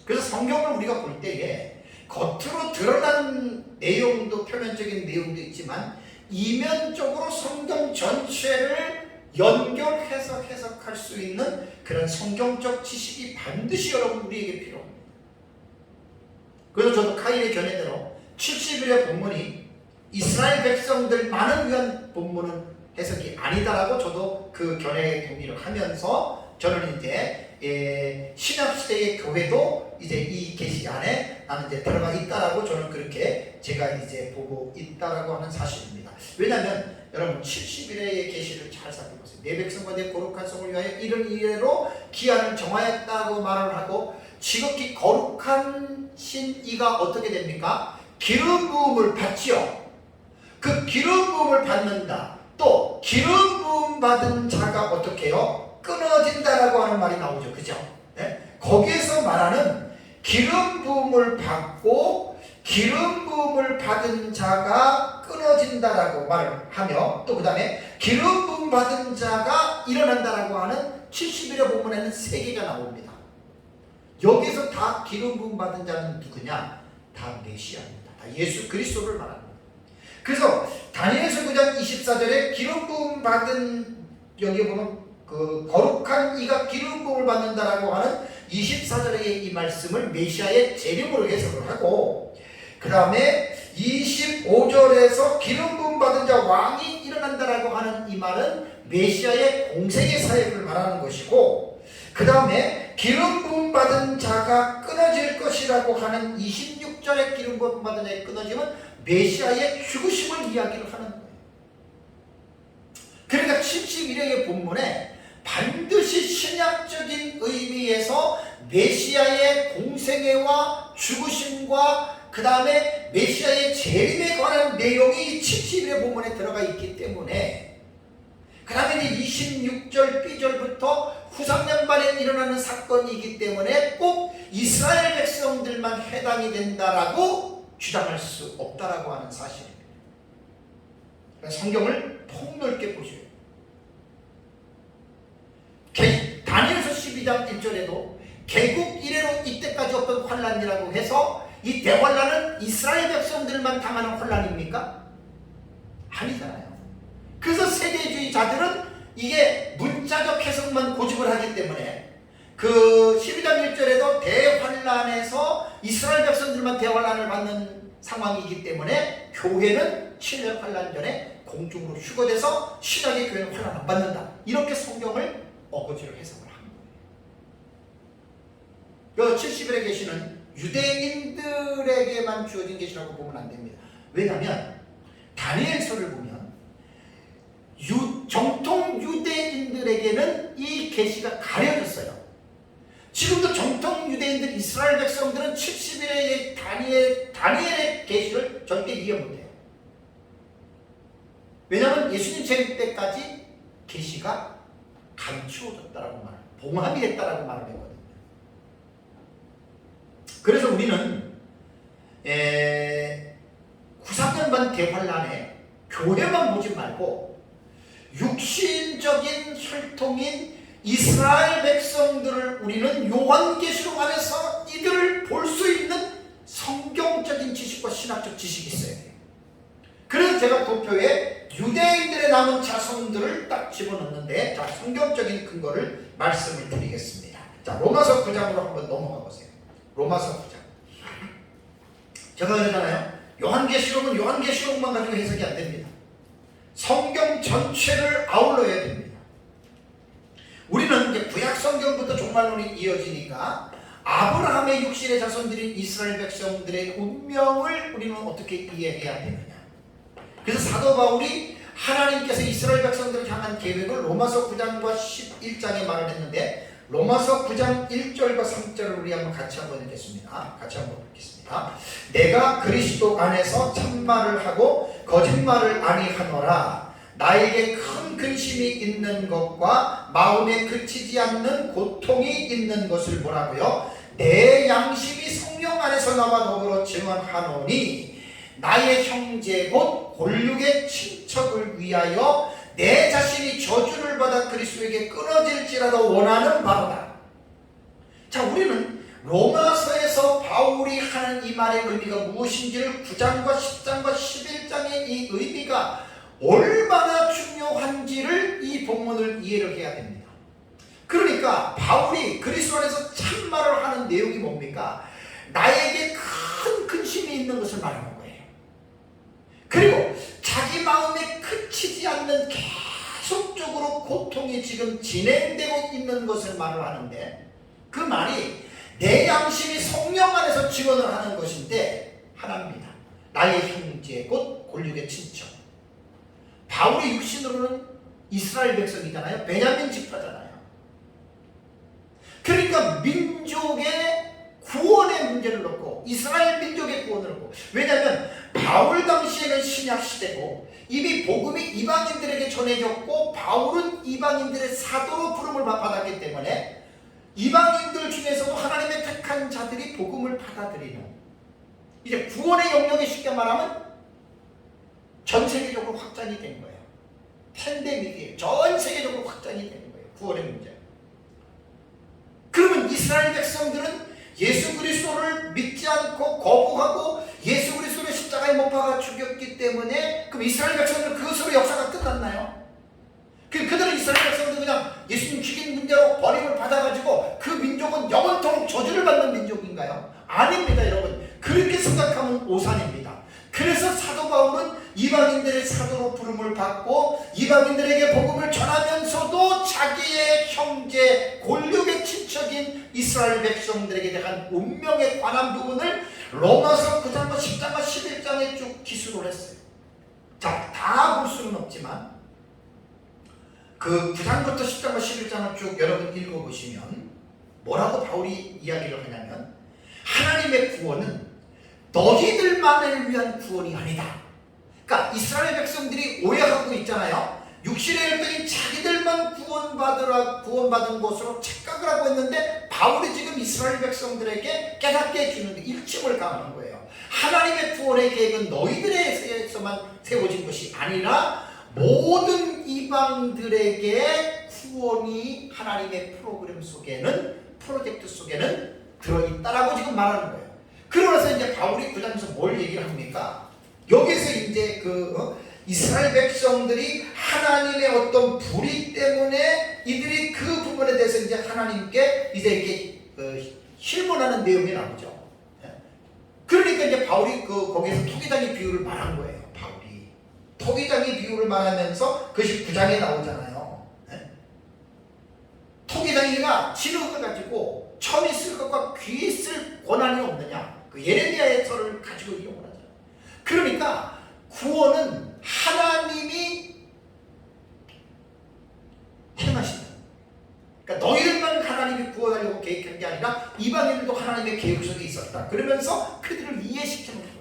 그래서 성경을 우리가 볼 때에 겉으로 드러난 내용도 표면적인 내용도 있지만 이면적으로 성경 전체를 연결해서 해석할 수 있는 그런 성경적 지식이 반드시 여러분 우리에게 필요합니다. 그래서 저도 카일의 견해대로 70일의 본문이 이스라엘 백성들만을 위한 본문은 해석이 아니다라고 저도 그 견해에 동의를 하면서 저는 이제 신약시대의 교회도 이제 이 계시 안에 나는 이제 들어가 있다라고 저는 그렇게 제가 이제 보고 있다라고 하는 사실입니다. 왜냐하면 여러분 70일의 계시를 잘 살펴보세요. 내 백성과 내 거룩한 성을 위하여 이런 이래로 기한을 정하였다고 말을 하고, 지극히 거룩하신 이가 어떻게 됩니까? 기름 부음을 받지요. 그 기름 부음을 받는다. 또 기름 부음 받은 자가 어떻게 해요? 끊어진다라고 하는 말이 나오죠. 그죠? 네? 거기에서 말하는 기름 부음을 받고 기름 부음을 받은 자가 끊어진다라고 말을 하며, 또 그 다음에 기름 부음 받은 자가 일어난다라고 하는 70일의 본문에는 3개가 나옵니다. 여기서 다 기름 부음 받은 자는 누구냐? 다 메시아입니다. 다 예수 그리스도를 말합니다. 그래서 다니엘서 9장 24절에 기름 부음 받은, 여기 보면 그 거룩한 이가 기름 부음을 받는다라고 하는 24절의 이 말씀을 메시아의 재림으로 해석을 하고, 그 다음에 25절에서 기름 부음 받은 자 왕이 일어난다라고 하는 이 말은 메시아의 공생의 사역을 말하는 것이고, 그 다음에 기름 부음 받은 자가 끊어질 것이라고 하는 26절의 기름 부음 받은 자의 끊어짐은 메시아의 죽으심을 이야기를 하는 거예요. 그러니까 71회의 본문에 반드시 신약적인 의미에서 메시아의 공생애와 죽으심과 그 다음에 메시아의 재림에 관한 내용이 71회 본문에 들어가 있기 때문에, 그 다음에 이제 26절 B절부터 후삼년반에 일어나는 사건이기 때문에 꼭 이스라엘 백성들만 해당이 된다라고 주장할 수 없다라고 하는 사실입니다. 그러니까 성경을 폭넓게 보셔요. 다니엘서 12장 1절에도 개국 이래로 이때까지 없던 환란이라고 해서 이 대환란은 이스라엘 백성들만 당하는 환란입니까? 아니잖아요. 그래서 세대주의자들은 이게 문자적 해석만 고집을 하기 때문에 그 12장 1절에도 대환란에서 이스라엘 백성들만 대환란을 받는 상황이기 때문에 교회는 7년 환란 전에 공중으로 휴거돼서 신약의 교회는 환란 안 받는다. 이렇게 성경을 어거지로 해석을 한 거예요. 70일의 계시는 유대인들에게만 주어진 계시라고 보면 안 됩니다. 왜냐하면 다니엘서를 보면 정통 유대인들에게는 이 계시가 가려졌어요. 지금도 정통 유대인들 이스라엘 백성들은 70일의 다니엘의 계시를 절대 이해 못해요. 왜냐하면 예수님 재림 때까지 계시가 감추어졌다라고 말을, 봉합이 됐다라고 말을 했거든요. 그래서 우리는 93년반 대환란에 교회만 보지 말고 육신적인 혈통인 이스라엘 백성들을 우리는 요한계시록 안에서 이들을 볼 수 있는 성경적인 지식과 신학적 지식이 있어야 돼요. 그래서 제가 도표에 유대인들의 남은 자손들을 딱 집어넣는데, 자, 성경적인 근거를 말씀을 드리겠습니다. 자, 로마서 9장으로 한번 넘어가 보세요. 로마서 9장. 제가 그러잖아요. 요한계시록은 요한계시록만 가지고 해석이 안 됩니다. 성경 전체를 아울러야 됩니다. 우리는 이제 구약 성경부터 종말론이 이어지니까 아브라함의 육신의 자손들인 이스라엘 백성들의 운명을 우리는 어떻게 이해해야 되느냐. 그래서 사도 바울이 하나님께서 이스라엘 백성들을 향한 계획을 로마서 9장과 11장에 말을 했는데, 로마서 9장 1절과 3절을 우리 같이 한번 읽겠습니다. 같이 한번 읽겠습니다. 내가 그리스도 안에서 참말을 하고 거짓말을 아니하노라. 나에게 큰 근심이 있는 것과 마음에 그치지 않는 고통이 있는 것을 뭐라고요? 내 양심이 성령 안에서 나와 더불어 증언하노니 나의 형제 곧 골육의 친척을 위하여 내 자신이 저주를 받아 그리스도에게 끊어질지라도 원하는 바로다. 자, 우리는 로마서에서 바울이 하는 이 말의 의미가 무엇인지를 9장과 10장과 11장의 이 의미가 얼마나 중요한지를 이 본문을 이해를 해야 됩니다. 그러니까 바울이 그리스도 안에서 참말을 하는 내용이 뭡니까? 나에게 큰 근심이 있는 것을 말하는 거예요. 그리고 자기 마음에 그치지 않는 계속적으로 고통이 지금 진행되고 있는 것을 말을 하는데, 그 말이 내 양심이 성령 안에서 증언을 하는 것인데 하나입니다. 나의 형제 곧 골육의 친척. 바울의 육신으로는 이스라엘 백성이잖아요. 베냐민 지파잖아요. 그러니까 민족의 구원의 문제를 놓고 이스라엘 민족의 구원을 놓고, 왜냐하면 바울 당시에는 신약 시대고 이미 복음이 이방인들에게 전해졌고 바울은 이방인들의 사도로 부름을 받았기 때문에 이방인들 중에서도 하나님의 택한 자들이 복음을 받아들이는, 이제 구원의 영역이 쉽게 말하면 전 세계적으로 확장이 된 거예요. 팬데믹이 전 세계적으로 확장이 되는 거예요. 구원의 문제. 그러면 이스라엘 백성들은 예수 그리스도를 믿지 않고 거부하고 예수 그리스도를 십자가에 못 박아 죽였기 때문에, 그럼 이스라엘 백성들은 그것으로 역사가 끝났나요? 그들은 이스라엘 백성들 그냥 예수님 죽인 문제로 버림을 받아가지고 그 민족은 영원토록 저주를 받는 민족인가요? 아닙니다, 여러분. 그렇게 생각하면 오산입니다. 그래서 사도 바울은 이방인들의 사도로 부름을 받고 이방인들에게 복음을 전하면서도 자기의 형제 골육의 친척인 이스라엘 백성들에게 대한 운명에 관한 부분을 로마서 9장과 10장과 11장에 쭉 기술을 했어요. 자, 다 볼 수는 없지만 그 9장부터 10장과 11장을 쭉 여러분 읽어보시면 뭐라고 바울이 이야기를 하냐면, 하나님의 구원은 너희들만을 위한 구원이 아니다. 그러니까 이스라엘 백성들이 오해하고 있잖아요. 육신의 혈통이 자기들만 구원받은 것으로 착각을 하고 있는데, 바울이 지금 이스라엘 백성들에게 깨닫게 해주는데 일침을 가하는 거예요. 하나님의 구원의 계획은 너희들에게서만 세워진 것이 아니라 모든 이방들에게 구원이 하나님의 프로그램 속에는, 프로젝트 속에는 들어있다라고 지금 말하는 거예요. 그러면서 이제 바울이 그 장에서 뭘 얘기를 합니까? 여기서 이제 이스라엘 백성들이 하나님의 어떤 불의 때문에 이들이 그 부분에 대해서 이제 하나님께 이제 이렇게 실문하는 내용이 나오죠. 그러니까 이제 바울이 거기에서 토기장의 비유를 말한 거예요. 바울이 토기장의 비유를 말하면서 그것이 9장에 나오잖아요. 토기장이가 진흙을 가지고 처음에 쓸 것과 귀에 쓸 권한이 없느냐? 그 예레미야의 설을 가지고 이용을 하죠. 그러니까 구원은 하나님이 행하신다. 그러니까 너희들만 하나님이 구원하려고 계획한 게 아니라 이방인들도 하나님의 계획 속에 있었다. 그러면서 그들을 이해시키는 거예요.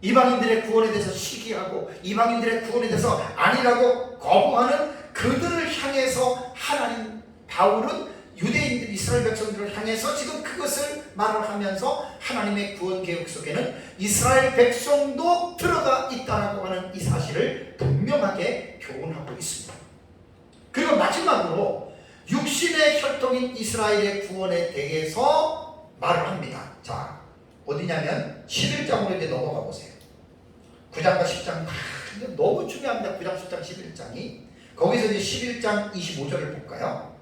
이방인들의 구원에 대해서 시기하고 이방인들의 구원에 대해서 아니라고 거부하는 그들을 향해서 바울은 유대인들, 이스라엘 백성들을 향해서 지금 그것을 말을 하면서 하나님의 구원 계획 속에는 이스라엘 백성도 들어가 있다라고 하는 이 사실을 분명하게 교훈하고 있습니다. 그리고 마지막으로 육신의 혈통인 이스라엘의 구원에 대해서 말을 합니다. 자, 어디냐면 11장으로 이제 넘어가 보세요. 9장과 10장 너무 중요합니다. 9장, 10장, 11장이. 거기서 이제 11장 25절을 볼까요?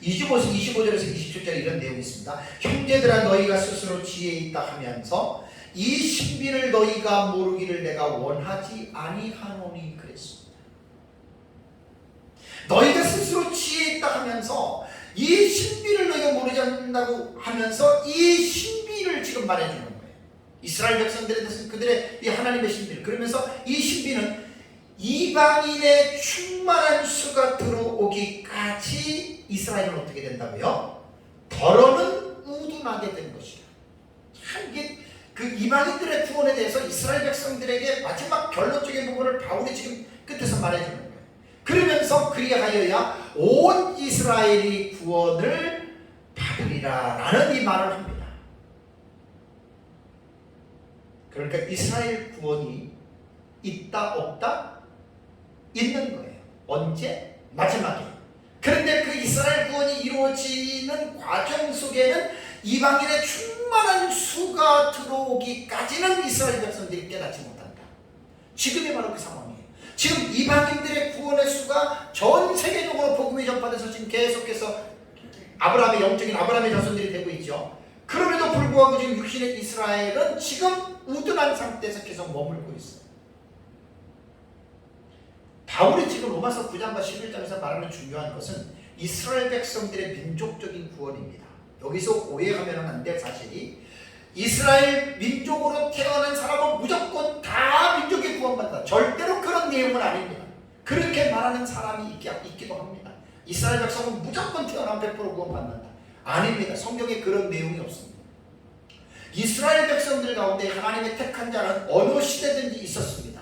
25절에서 27절에 이런 내용이 있습니다. 형제들아, 너희가 스스로 지혜 있다 하면서 이 신비를 너희가 모르기를 내가 원하지 아니하노니 그랬습니다. 너희가 스스로 지혜 있다 하면서 이 신비를 너희가 모르지 않는다고 하면서 이 신비를 지금 말해주는 거예요. 이스라엘 백성들에 대해서 그들의 이 하나님의 신비를, 그러면서 이 신비는 이방인의 충만한 수가 들어오기까지 이스라엘은 어떻게 된다고요? 더러는 우둔하게 된 것이야. 이게 그 이방인들의 구원에 대해서 이스라엘 백성들에게 마지막 결론적인 부분을 바울이 지금 끝에서 말해주는 거예요. 그러면서 그리하여야 온 이스라엘이 구원을 받으리라 라는 이 말을 합니다. 그러니까 이스라엘 구원이 있다 없다? 있는 거예요. 언제? 마지막에. 그런데 그 이스라엘 구원이 이루어지는 과정 속에는 이방인의 충만한 수가 들어오기까지는 이스라엘 백성들이 깨닫지 못한다. 지금이 바로 그 상황이에요. 지금 이방인들의 구원의 수가 전 세계적으로 복음이 전파돼서 지금 계속해서 아브라함의 영적인 아브라함의 자손들이 되고 있죠. 그럼에도 불구하고 지금 육신의 이스라엘은 지금 우둔한 상태에서 계속 머물고 있어요. 바울이 지금 로마서 9장과 11장에서 말하는 중요한 것은 이스라엘 백성들의 민족적인 구원입니다. 여기서 오해하면 안 될 사실이, 이스라엘 민족으로 태어난 사람은 무조건 다 다 민족이 구원받는다. 절대로 그런 내용은 아닙니다. 그렇게 말하는 사람이 있기도 합니다. 이스라엘 백성은 무조건 태어나면 100% 구원받는다. 아닙니다. 성경에 그런 내용이 없습니다. 이스라엘 백성들 가운데 하나님의 택한 자는 어느 시대든지 있었습니다.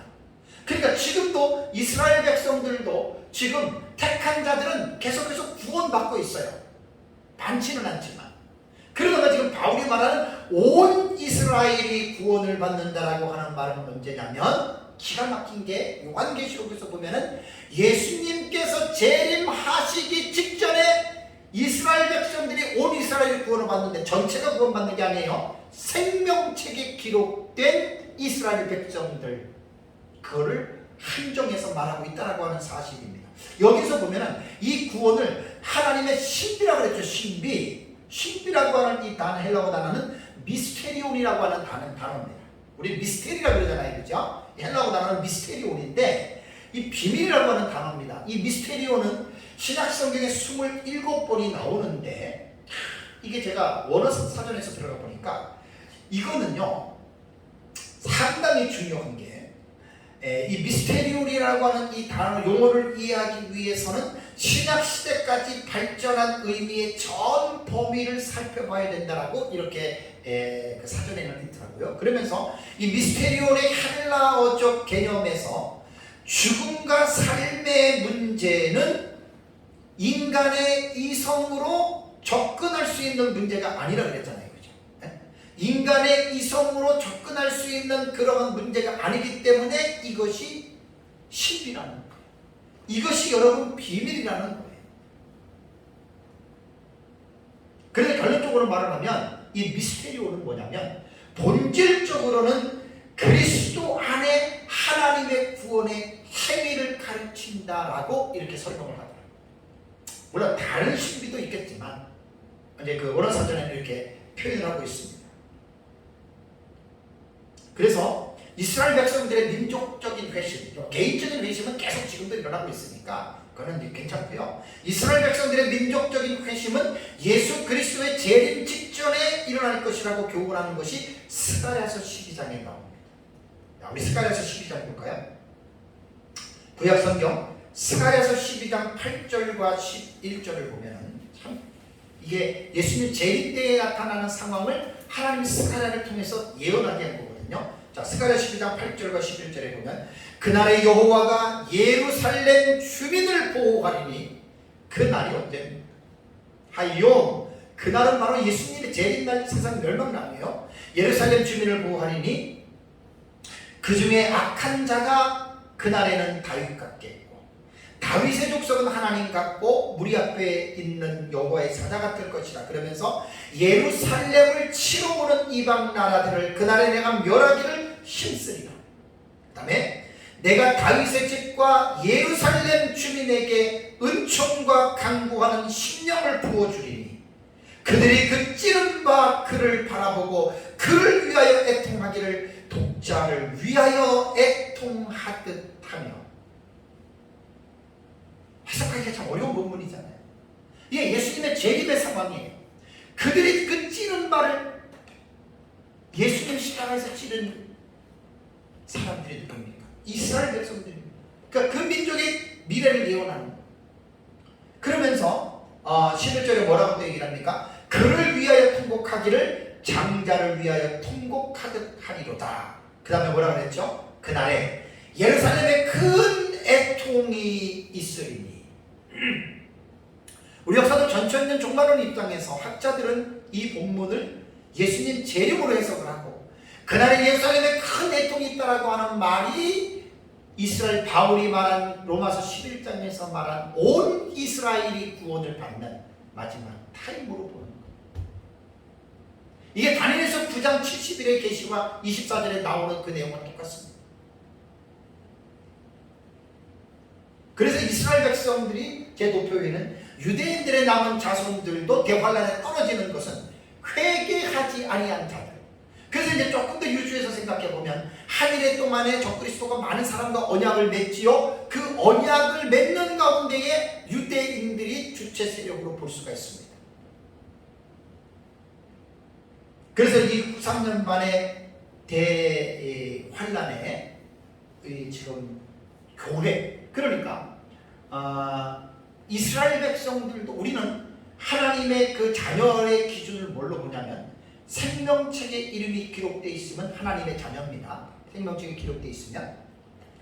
그러니까 지금도 이스라엘 백성들도 지금 택한 자들은 계속해서 구원받고 있어요. 많지는 않지만. 그러다가 지금 바울이 말하는 온 이스라엘이 구원을 받는다라고 하는 말은 언제냐면 기가 막힌 게 요한계시록에서 보면은 예수님께서 재림하시기 직전에 이스라엘 백성들이 온 이스라엘이 구원을 받는데 전체가 구원받는 게 아니에요. 생명책에 기록된 이스라엘 백성들 그거를 한정해서 말하고 있다라고 하는 사실입니다. 여기서 보면은 이 구원을 하나님의 신비라고 그랬죠. 신비라고 하는 이 단어 헬라어 단어는 미스테리온이라고 하는 단어입니다. 우리 미스테리라고 그러잖아요. 그죠? 헬라어 단어는 미스테리온인데 이 비밀이라고 하는 단어입니다. 이 미스테리온은 신약 성경에 27번이 나오는데 이게 제가 원어 사전에서 들어가 보니까 이거는요 상당히 중요한 게 이 미스테리온이라고 하는 이 단어 용어를 이해하기 위해서는 신약 시대까지 발전한 의미의 전 범위를 살펴봐야 된다라고 이렇게 그 사전에는 있더라고요. 그러면서 이 미스테리온의 헬라어적 개념에서 죽음과 삶의 문제는 인간의 이성으로 접근할 수 있는 문제가 아니라 그랬잖아요. 인간의 이성으로 접근할 수 있는 그런 문제가 아니기 때문에 이것이 신비라는 거예요. 이것이 여러분 비밀이라는 거예요. 그래서 결론적으로 말을 하면 이 미스테리오는 뭐냐면 본질적으로는 그리스도 안에 하나님의 구원의 행위를 가르친다라고 이렇게 설명을 하더라고요. 물론 다른 신비도 있겠지만 이제 그 원어 사전에는 이렇게 표현을 하고 있습니다. 그래서 이스라엘 백성들의 민족적인 회심, 개인적인 회심은 계속 지금도 일어나고 있으니까 그건 괜찮고요. 이스라엘 백성들의 민족적인 회심은 예수 그리스도의 재림 직전에 일어날 것이라고 교훈하는 것이 스가랴서 12장에 나옵니다. 우리 스가랴서 12장 볼까요? 구약성경 스가랴서 12장 8절과 11절을 보면 참 이게 예수님 재림 때에 나타나는 상황을 하나님이 스가랴를 통해서 예언하게 한 거거든요. 자, 스가랴 12장 8절과 11절에 보면 그날에 여호와가 예루살렘 주민을 보호하리니 그날이 언제입니까? 하이요 그날은 바로 예수님의 재림날 세상 멸망날이에요. 예루살렘 주민을 보호하리니 그 중에 악한 자가 그날에는 다윗 같겠고 다윗의 족속은 하나님 같고 무리 앞에 있는 여호와의 사자 같을 것이라. 그러면서 예루살렘을 치러 오는 이방 나라들을 그날에 내가 멸하기를 힘쓰리라. 그 다음에 내가 다윗의 집과 예루살렘 주민에게 은총과 강구하는 심령을 부어주리니 그들이 그 찌른 바 그를 바라보고 그를 위하여 애통하기를 독자를 위하여 애통하듯 하며. 해석하기가 참 어려운 본문이잖아요. 이게 예수님의 재림의 상황이에요. 그들이 그 찌른 바를 예수님 십자가에서 찌른 사람들이 누굽니까? 이스라엘 백성들입니다. 그러니까 그 민족의 미래를 예언하는 거예요. 그러면서 11절에 뭐라고 얘기를 합니까? 그를 위하여 통곡하기를 장자를 위하여 통곡하듯 하리로다. 그 다음에 뭐라고 그랬죠? 그날에 예루살렘에 큰 애통이 있으리니. 우리 역사도 전천년 종말론 입장에서 학자들은 이 본문을 예수님 재림으로 해석을 하고 그날에 예루살렘에 큰 애통이 있다라고 하는 말이 이스라엘 바울이 말한 로마서 11장에서 말한 온 이스라엘이 구원을 받는 마지막 타임으로 보는 거예요. 이게 다니엘서 9장 70일의 계시와 24절에 나오는 그 내용과 똑같습니다. 그래서 이스라엘 백성들이 제 도표에는 유대인들의 남은 자손들도 대환란에 떨어지는 것은 회개하지 아니한 자들. 그래서 이제 조금 더 유추해서 생각해 보면 한일의 동안에 적그리스도가 많은 사람과 언약을 맺지요. 그 언약을 맺는 가운데에 유대인들이 주체 세력으로 볼 수가 있습니다. 그래서 이 3년 만에 대환란의 지금 교회, 그러니까 이스라엘 백성들도 우리는 하나님의 그 자녀의 기준을 뭘로 보냐면 생명책에 이름이 기록되어 있으면 하나님의 자녀입니다. 생명책에 기록되어 있으면.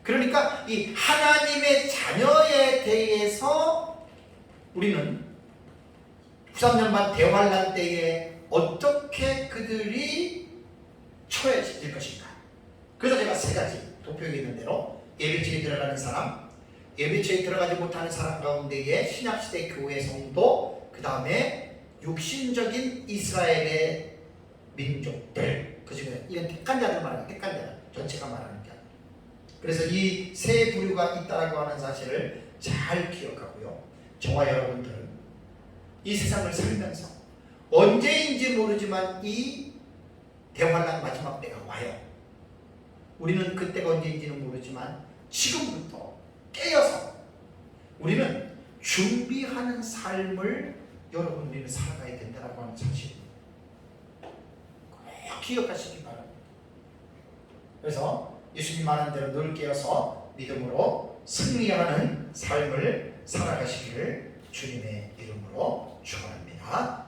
그러니까 이 하나님의 자녀에 대해서 우리는 93년반 대환란 때에 어떻게 그들이 처해질 것인가. 그래서 제가 세 가지 도표에 있는 대로 예배처에 들어가는 사람, 예배처에 들어가지 못하는 사람 가운데에 신약시대 교회 성도, 그 다음에 육신적인 이스라엘의 민족들, 그 중에 이건 택한 자들 말하는, 택한 자들 전체가 말하는 게 아니에요. 그래서 이 세 부류가 있다라고 하는 사실을 잘 기억하고요. 저와 여러분들은 이 세상을 살면서 언제인지 모르지만 이 대환란 마지막 때가 와요. 우리는 그때가 언제인지는 모르지만 지금부터 깨어서 우리는 준비하는 삶을 여러분 우리는 살아가야 된다라고 하는 사실 꼭 기억하시기 바랍니다. 그래서 예수님 말한 대로 늘 깨어서 믿음으로 승리하는 삶을 살아가시기를 주님의 이름으로 축원합니다.